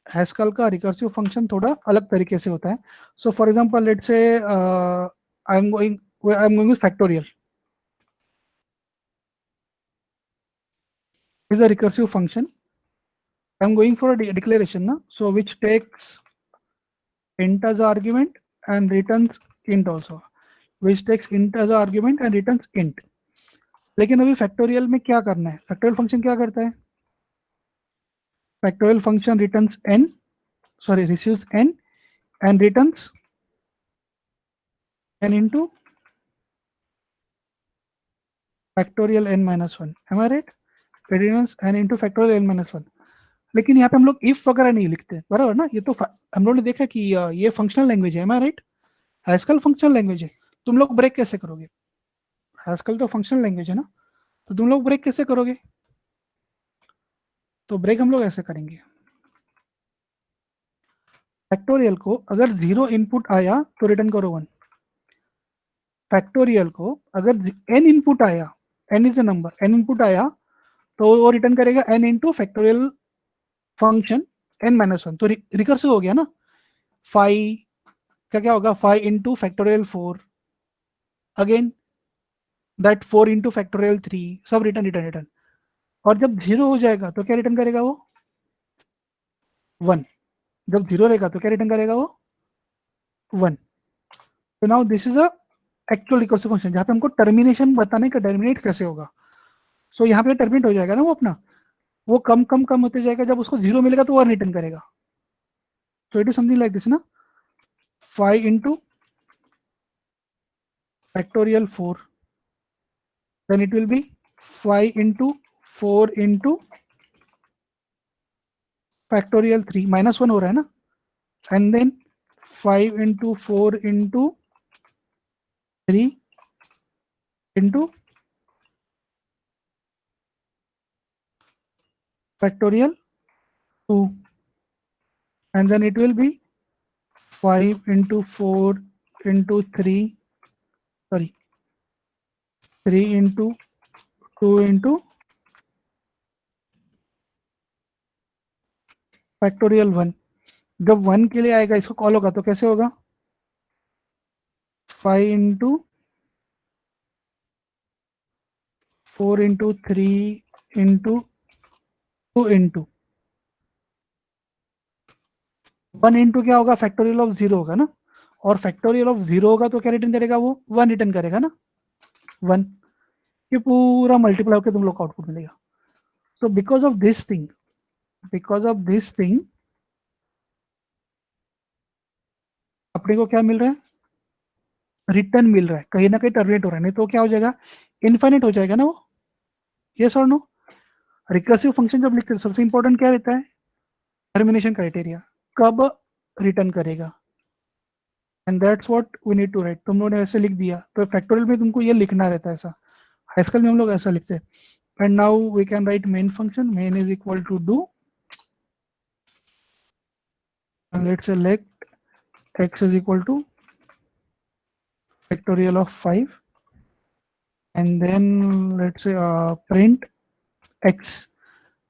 हैस्केल का रिकर्सिव फंक्शन थोड़ा अलग तरीके से होता है। So for example let's say I am going with factorial is a recursive function. I'm going for a declaration na, so which takes int as a argument and returns int also, which takes int as a argument and returns int. लेकिन अभी factorial में क्या करना है? Factorial function क्या करता है? Factorial function returns n, sorry receives n and returns n into factorial n minus 1. Am I right? It returns n into factorial n minus 1. लेकिन यहाँ पे हम लोग इफ वगैरह नहीं लिखते, बराबर ना? ये तो हम लोगों ने देखा कि ये फंक्शनल लैंग्वेज है। Am I right? Haskell functional language है। तुम लोग ब्रेक कैसे करोगे? हैस्कल तो फंक्शनल लैंग्वेज है ना, तो तुम लोग ब्रेक कैसे करोगे? तो ब्रेक हम लोग ऐसे करेंगे। फैक्टोरियल को अगर 0 इनपुट आया तो रिटर्न करो 1। फैक्टोरियल को अगर n इनपुट आया, n is a number, n input आया तो वो रिटर्न करेगा n into factorial function n minus 1। तो रिकर्सिव हो गया ना। 5 का क्या होगा? 5 into factorial 4, again that 4 into factorial 3, सब रिटर्न रिटर्न रिटर्न। और जब 0 हो जाएगा तो क्या रिटर्न करेगा वो? 1। जब 0 रहेगा तो क्या रिटर्न करेगा वो? 1। तो now this is a actual recursive function जहाँ पे हमको टर्मिनेशन बताने का, टर्मिनेट कैसे होगा। सो यहाँ पे टर्मिनेट हो जाएगा ना वो अपना, वो कम कम कम होते जाएगा, जब उसको 0 मिलेगा तो वो रिटर्न करेगा. So it is something like this, na? 5 into factorial 4. Then it will be 5 into 4 into factorial 3. Minus 1 हो रहा है ना? And then 5 into 4 into 3 into factorial 2. And then it will be 5 into 4 into 3. Sorry. 3 into 2 into factorial 1. जब 1 के लिए आएगा इसको call होगा तो कैसे होगा? 5 into 4 into 3 into 2 into 1 into क्या होगा? फैक्टोरियल ऑफ 0 होगा ना, और फैक्टोरियल ऑफ 0 होगा तो क्या रिटर्न करेगा? वो 1 रिटर्न करेगा ना, 1. ये पूरा मल्टीप्लाई होकर तुम लोग को आउटपुट मिलेगा. So because of this thing अपने को क्या मिल रहा है? रिटर्न मिल रहा है, कहीं ना कहीं टर्मिनेट हो रहा है, नहीं तो क्या हो जाएगा? इनफाइनाइट हो जाएगा ना वो. यस और नो? रिकर्सिव फंक्शन जब लिखते हैं सबसे इंपॉर्टेंट क्या रहता है? टर्मिनेशन क्राइटेरिया, कब रिटर्न करेगा. And that's what we need to write. तुम लोगों ने ऐसे लिख दिया तो फैक्टोरियल में तुमको ये लिखना रहता है ऐसा. हाई स्कूल में हम लोग ऐसा लिखते हैं. And now we can write main function. Main is equal to do, and let's say let x is equal to factorial of 5, and then let's say print x,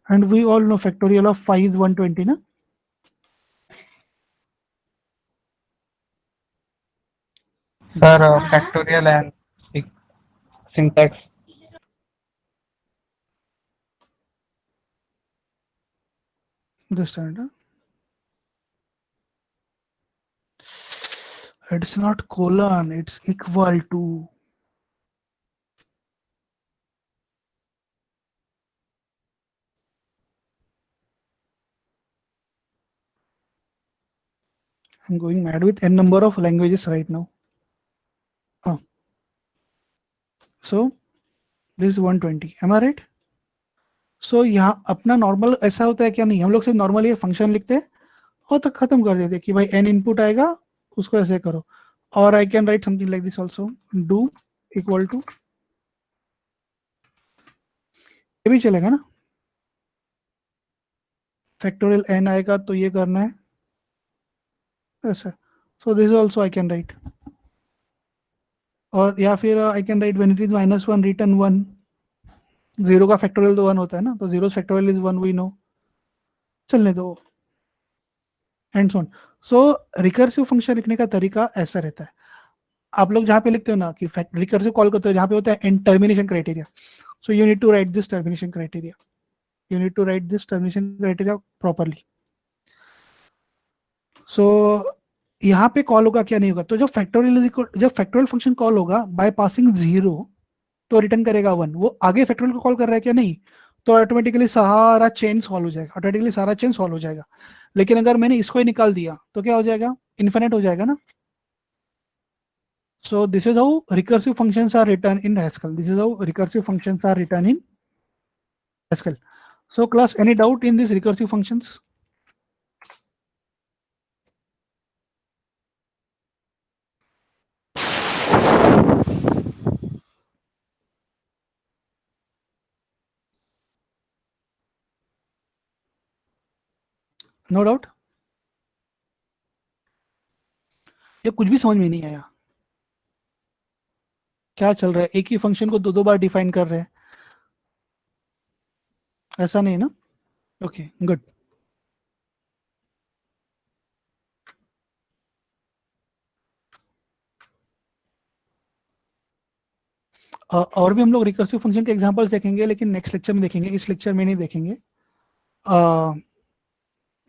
and we all know factorial of 5 is 120 na. Sir, factorial and syntax. This time it's not colon, it's equal to. I'm going mad with n number of languages right now. So this is 120, am I right? So यहाँ अपना normal ऐसा होता है क्या? नहीं, हम लोग सिर्फ नॉर्मली फंक्शन लिखते हैं और तक खत्म कर देते कि भाई n इनपुट आएगा उसको ऐसे करो. और I can write something like this also, do equal to, ये भी चलेगा ना. फैक्टोरियल n आएगा तो ये करना है ऐसा. So this also I can right. और या फिर आई can right when it is -1 return 1. 0 का फैक्टोरियल तो 1 होता है ना, तो 0 फैक्टोरियल इज 1, वी नो. चलने दो and so on. So recursive function लिखने का तरीका ऐसा रहता है. आप लोग जहाँ पे लिखते हो ना कि रिकर्सिव कॉल करते हो, जहाँ पे होता है and termination criteria, so you need to write this termination criteria. You need to write this termination criteria properly. So यहाँ पे कॉल होगा क्या? नहीं होगा. तो जब फैक्टोरियल फंक्शन कॉल होगा बाय पासिंग 0 तो रिटर्न करेगा 1. वो आगे फैक्टोरियल को कॉल कर रहा है क्या? नहीं, तो ऑटोमेटिकली सारा चेन सॉल्व हो जाएगा. लेकिन अगर मैंने इसको ही निकाल दिया तो क्या हो जाएगा? इन्फिनिट हो जाएगा ना. So this is how recursive functions are written in Haskell. So class, any doubt in these recursive functions? No doubt? ये कुछ भी समझ में नहीं आया, क्या चल रहा है? एक ही फंक्शन को दो बार डिफाइन कर रहे हैं, ऐसा नहीं ना? Okay, good. और भी हम लोग रिकर्सिव फंक्शन के एग्जांपल्स देखेंगे, लेकिन नेक्स्ट लेक्चर में देखेंगे, इस लेक्चर में नहीं देखेंगे.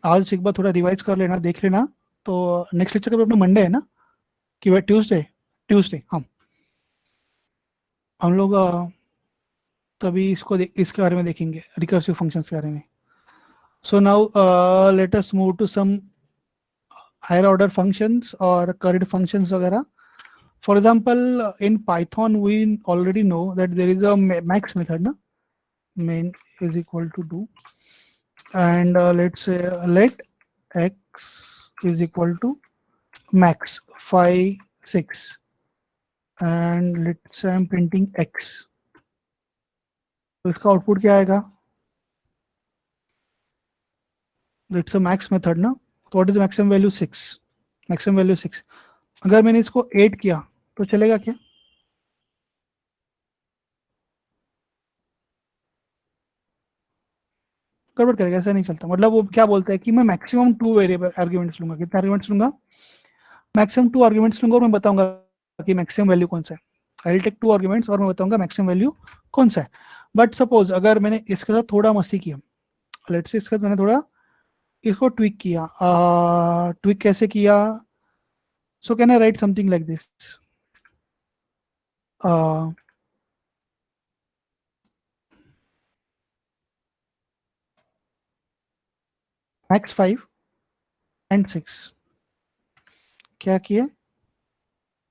आज एक बार थोड़ा रिवाइज कर लेना, देख लेना. तो नेक्स्ट लेक्चर कभी अपना मंडे है ना कि वह ट्यूसडे? हाँ, हम लोग तो अभी इसके बारे में देखेंगे, रिकर्सिव फंक्शंस के बारे में. So now let us move to some higher order functions or curried functions वगैरह. For example, in Python we already know that there is a max method, na? Main is equal to do, and let's say let x is equal to max 5 6, and let's say I'm printing x. तो इसका output क्या आएगा? It's a max method ना. तो what is the maximum value? 6. Maximum value 6. अगर मैंने इसको 8 किया तो चलेगा क्या? गड़बड़ करेगा, ऐसा नहीं चलता. मतलब वो क्या बोलता है कि मैं मैक्सिमम 2 वेरिएबल आर्ग्यूमेंट्स लूंगा. कितने आर्ग्यूमेंट्स लूंगा? मैक्सिमम 2 आर्ग्यूमेंट्स लूंगा और मैं बताऊंगा कि मैक्सिमम वैल्यू कौन सा है. आई विल टेक 2 आर्ग्यूमेंट्स और मैं बताऊंगा मैक्सिमम वैल्यू कौन सा है. बट सपोज अगर मैंने इसके साथ थोड़ा मस्ती किया, लेट्स से इसके साथ मैंने थोड़ा इसको ट्विक किया. ट्विक कैसे किया? So can I right something like this. Max 5 and 6. क्या किए?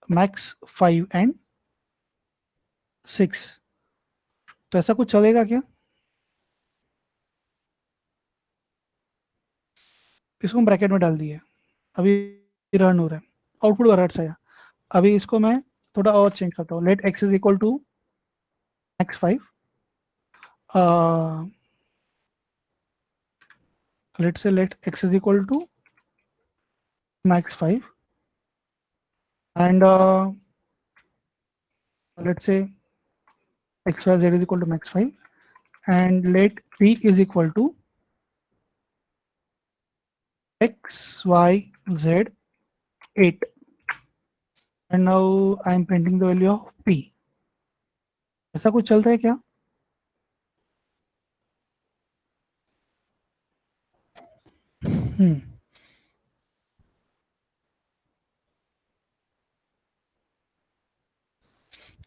Max 5 and 6. तो ऐसा कुछ चलेगा क्या? इसको हम ब्रैकेट में डाल दिए, अभी रन हो रहा है, आउटपुट बराबर से आया. अभी इसको मैं थोड़ा और चेंज करता हूँ. Let x is equal to max 5. Let say let x is equal to max 5 and let's say xyz is equal to max 5 and let p is equal to xyz 8 and now I am printing the value of p. ऐसा कुछ चलता है क्या?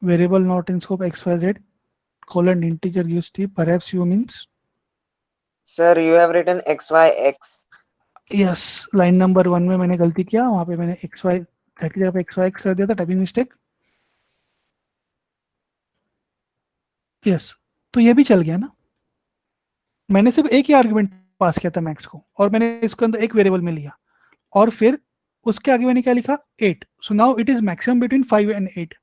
Variable not in scope xyz colon integer gives t. Perhaps you means Sir, you have written xyx. Yes. Line number 1 में मैंने गलती किया, वहां पे मैंने एक्स वाई जेड की जगह पे एक्स वाई एक्स कर दिया था, टाइपिंग मिस्टेक. यस. तो ये भी चल गया ना. मैंने सिर्फ एक ही आर्गुमेंट पास किया था मैक्स को और मैंने इसके अंदर एक वेरिएबल में लिया और फिर उसके आगे मैंने क्या लिखा? 8. So now it is maximum between 5 and 8.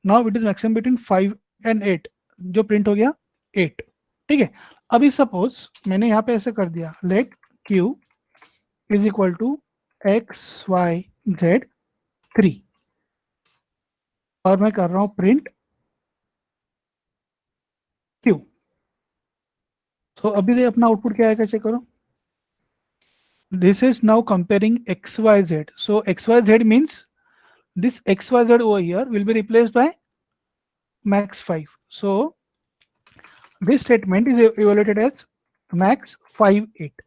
Now it is maximum between 5 and 8, जो प्रिंट हो गया 8. ठीक है. अभी सपोज मैंने यहाँ पे ऐसे कर दिया, let Q is equal to X Y Z 3 और मैं कर रहा हूं प्रिंट क्यू. तो अभी दे अपना आउटपुट क्या आएगा, चेक करो. This is now comparing X Y Z. So X Y Z means this xyz over here will be replaced by max 5. So this statement is evaluated as max 5 8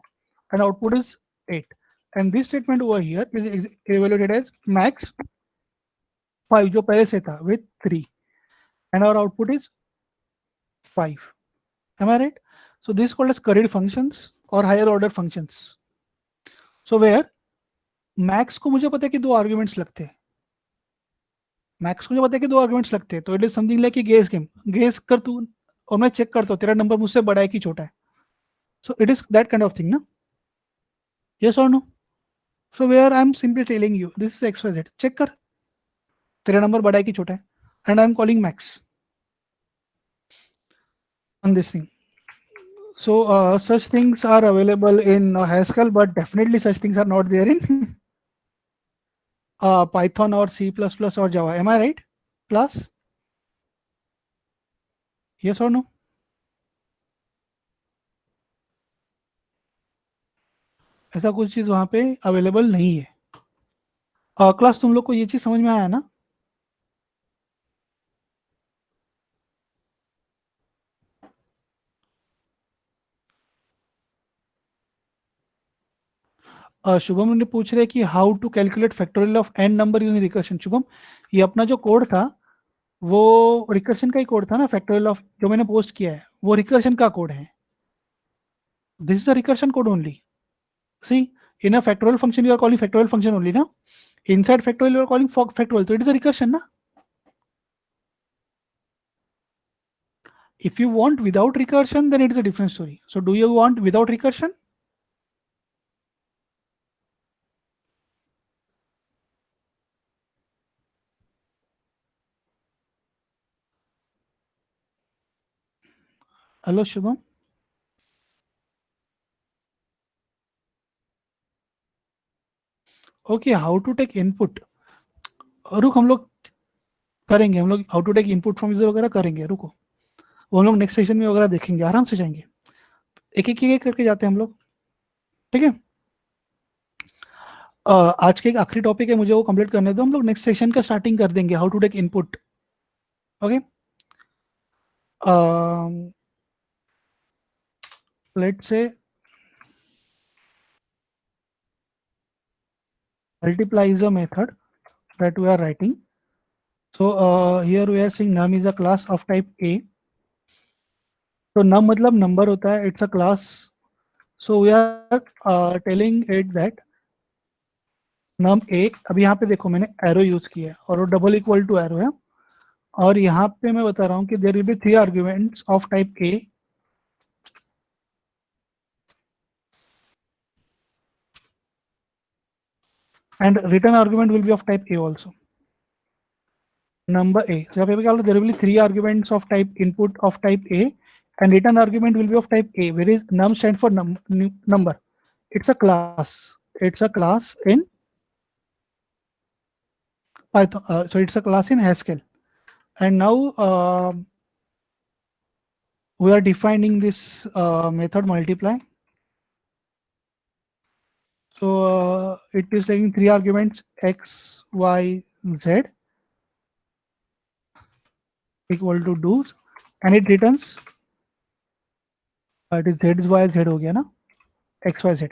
and output is 8, and this statement over here is evaluated as max 5 जो पहले से था with 3 and our output is 5. Am I right? So this is called as curried functions or higher order functions. So where max को मुझे पता है कि 2 arguments लगते हैं. मैक्स को मुझे पता है कि 2 आर्गुमेंट्स लगते हैं, तो it is something like guess game. Guess कर तू और मैं चेक करता हूँ तेरा नंबर मुझसे बड़ा है कि छोटा है. So it is that kind of thing ना. यस और no? So where I am simply telling you this is X Y Z. Check कर तेरा नंबर बड़ा है कि छोटा है, and I am calling max on this thing. So such things are available in Haskell, but definitely such things are not there in Python or C++ or Java. Am I right? Class? Yes or no? ऐसा कुछ चीज वहां पे available नहीं है. Class तुम लोग को ये चीज समझ में आया ना? शुभम ने पूछ रहे कि how to calculate factorial of an number using recursion. Shubham, ये अपना जो कोड था वो रिकर्शन का ही कोड था ना, फैक्टोरियल ऑफ जो मैंने पोस्ट किया है वो रिकर्शन का कोड है. This is a recursion code only. See, in a factorial function you are calling factorial function only ना. Inside factorial you are calling factorial, so it is a recursion ना. If you want without recursion, then it is a different story. So do you want without recursion? Hello Shubham. Okay, how to take input. रुक, हम लोग करेंगे, हम लोग how to take input from user वगैरह करेंगे, रुको. वो हम लोग नेक्स्ट सेशन में वगैरह देखेंगे, आराम से जाएंगे, एक करके जाते हैं हम लोग. ठीक है. आज के एक आखिरी टॉपिक है, मुझे वो कंप्लीट करने दो, हम लोग नेक्स्ट सेशन का स्टार्टिंग कर देंगे, how to take input. Okay. Let's say multiply is a method that we are writing. So here we are saying num is a class of type A. So num मतलब number होता है, it's a class. So we are telling it that num A, अभी यहाँ पे देखो मैंने arrow use किया है और वो डबल इक्वल टू एरो है. और यहाँ पे मैं बता रहा हूँ कि there will be 3 arguments of type A. And return argument will be of type A also. Number A. So there will be 3 arguments of type input of type A, and return argument will be of type A, whereas num stands for number. It's a class. It's a class in Python. So it's a class in Haskell. And now we are defining this method multiply. So it is taking 3 arguments x, y, z equal to do, and it returns it is z, y, z हो गया ना, x, y, z,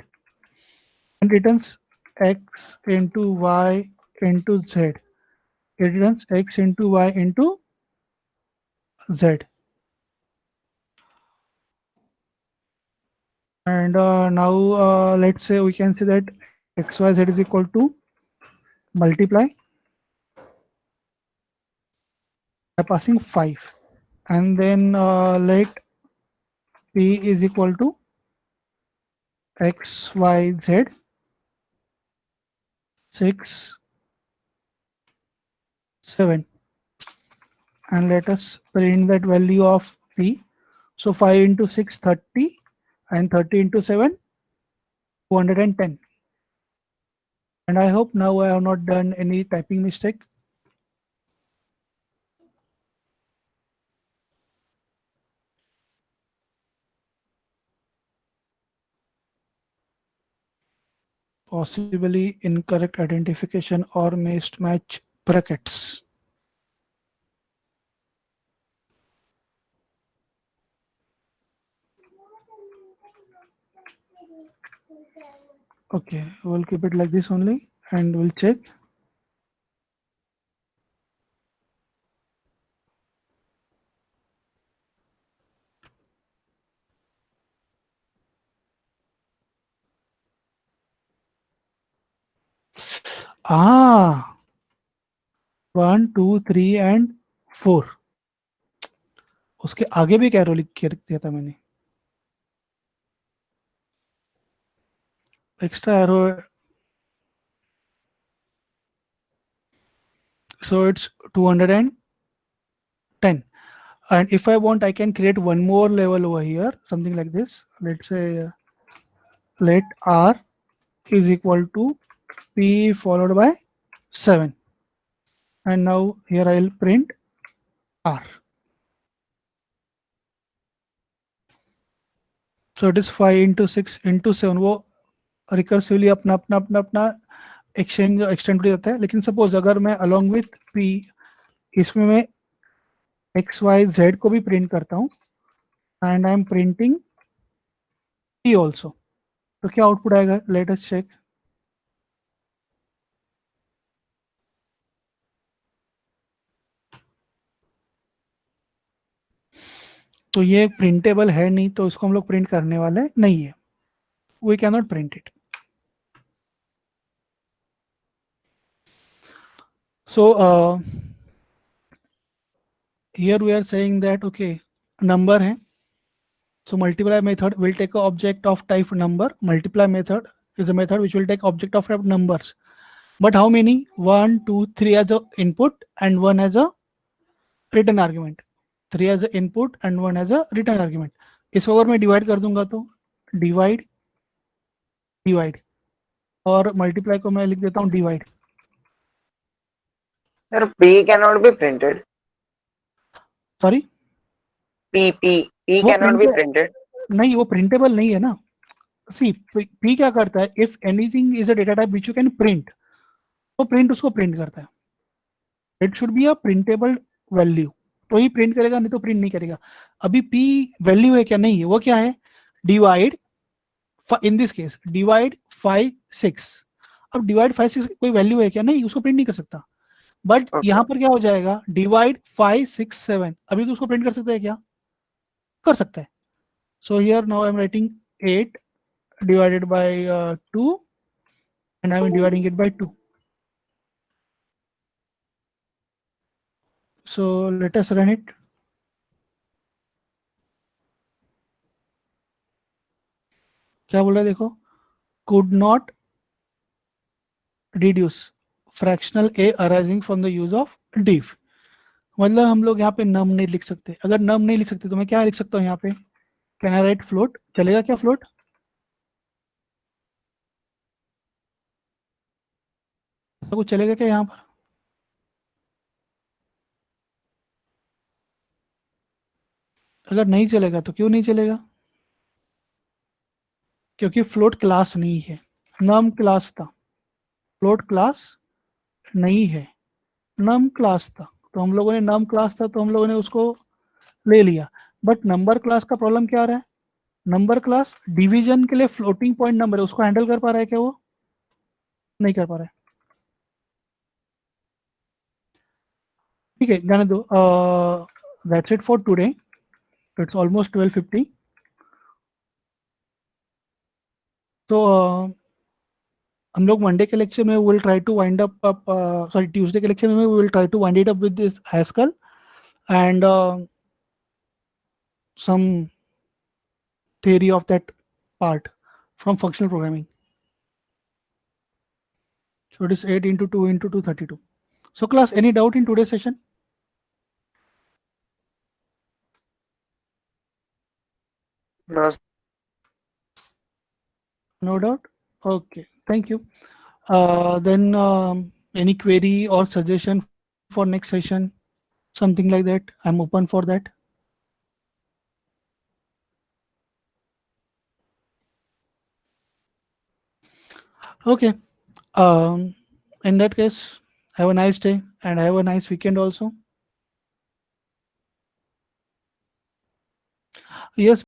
and returns x into y into z. It returns x into y into z. And now let's say we can say that x, y, z is equal to multiply by passing 5, and then let p is equal to x, y, z 6, 7, and let us print that value of p. So 5 into 6 30, and 30 into 7 210. And I hope now I have not done any typing mistake. Possibly incorrect identification or mismatch brackets. Okay, we'll keep it like this only and we'll check. Ah, 1, 2, 3 and 4. उसके आगे भी एक arrow लिख के रख दिया था मैंने, extra arrow. So it's 210. And if I want, I can create one more level over here, something like this. Let's say let r is equal to p followed by 7. And now here I'll print r. So it is 5 into 6 into 7. वो recursively अपना अपना अपना अपना extend हो जाता है. लेकिन suppose अगर मैं अलॉन्ग विथ p इसमें मैं एक्स, वाई, जेड को भी प्रिंट करता हूँ, and I am printing p also, तो क्या आउटपुट आएगा? Let us check. तो ये प्रिंटेबल है नहीं, तो इसको हम लोग प्रिंट करने वाले नहीं है, we can not print it. So here we are saying that okay, number है, so multiply method will take a object of type number. Multiply method is a method which will take object of type numbers. But how many? 1, 2, 3 as a input and 1 as a return argument. 3 as a input and 1 as a return argument. इसको अगर मैं divide कर दूंगा तो divide divide, और multiply को मैं लिख देता हूँ divide. Sir, P cannot be printed. Sorry, P वो cannot be print- printed. नहीं, वो प्रिंटेबल नहीं है ना. सी पी क्या करता है, if anything is a data type which you can print, तो प्रिंट उसको प्रिंट करता है. It should be a printable value, तो ही प्रिंट करेगा, नहीं तो प्रिंट नहीं करेगा. अभी पी वैल्यू है क्या, नहीं है. वो क्या है, divide, in this case divide 5 6. अब डिवाइड 5 6 कोई वैल्यू है क्या, नहीं, उसको प्रिंट नहीं कर सकता. But Okay. यहां पर क्या हो जाएगा, डिवाइड 5 6 7, अभी तो उसको प्रिंट कर सकता है क्या, कर सकता है. So here now I am writing 8 divided by 2 and I am dividing it by 2. So let us run it. क्या बोल रहा है देखो, could not reduce fractional a arising from the use of div. मतलब हम लोग यहाँ पे num नहीं लिख सकते. अगर num नहीं लिख सकते तो मैं क्या लिख सकता हूँ यहाँ पे, कैन आई राइट फ्लोट, चलेगा क्या फ्लोट, कुछ चलेगा क्या यहाँ पर. अगर नहीं चलेगा तो क्यों नहीं चलेगा, क्योंकि फ्लोट क्लास नहीं है, num क्लास था, फ्लोट क्लास नहीं है, num क्लास था. तो हम लोगों ने num क्लास था तो हम लोगों ने उसको ले लिया. बट नंबर क्लास का प्रॉब्लम क्या आ रहा है, नंबर क्लास डिवीजन के लिए फ्लोटिंग पॉइंट नंबर है, उसको हैंडल कर पा रहा है क्या, वो नहीं कर पा रहा है. ठीक है, जाने दो. That's it for today, it's almost 12:50. तो हम लोग मंडे के लेक्चर में will try to wind up, sorry Tuesday के लेक्चर में will try to wind it up with this Haskell and some theory of that part from functional programming. So it is 8 into 2 into 2 32. So class, any doubt in today's session? No. No doubt. Okay, thank you. Then any query or suggestion for next session, something like that, I'm open for that. Okay, in that case, have a nice day and have a nice weekend also. Yes.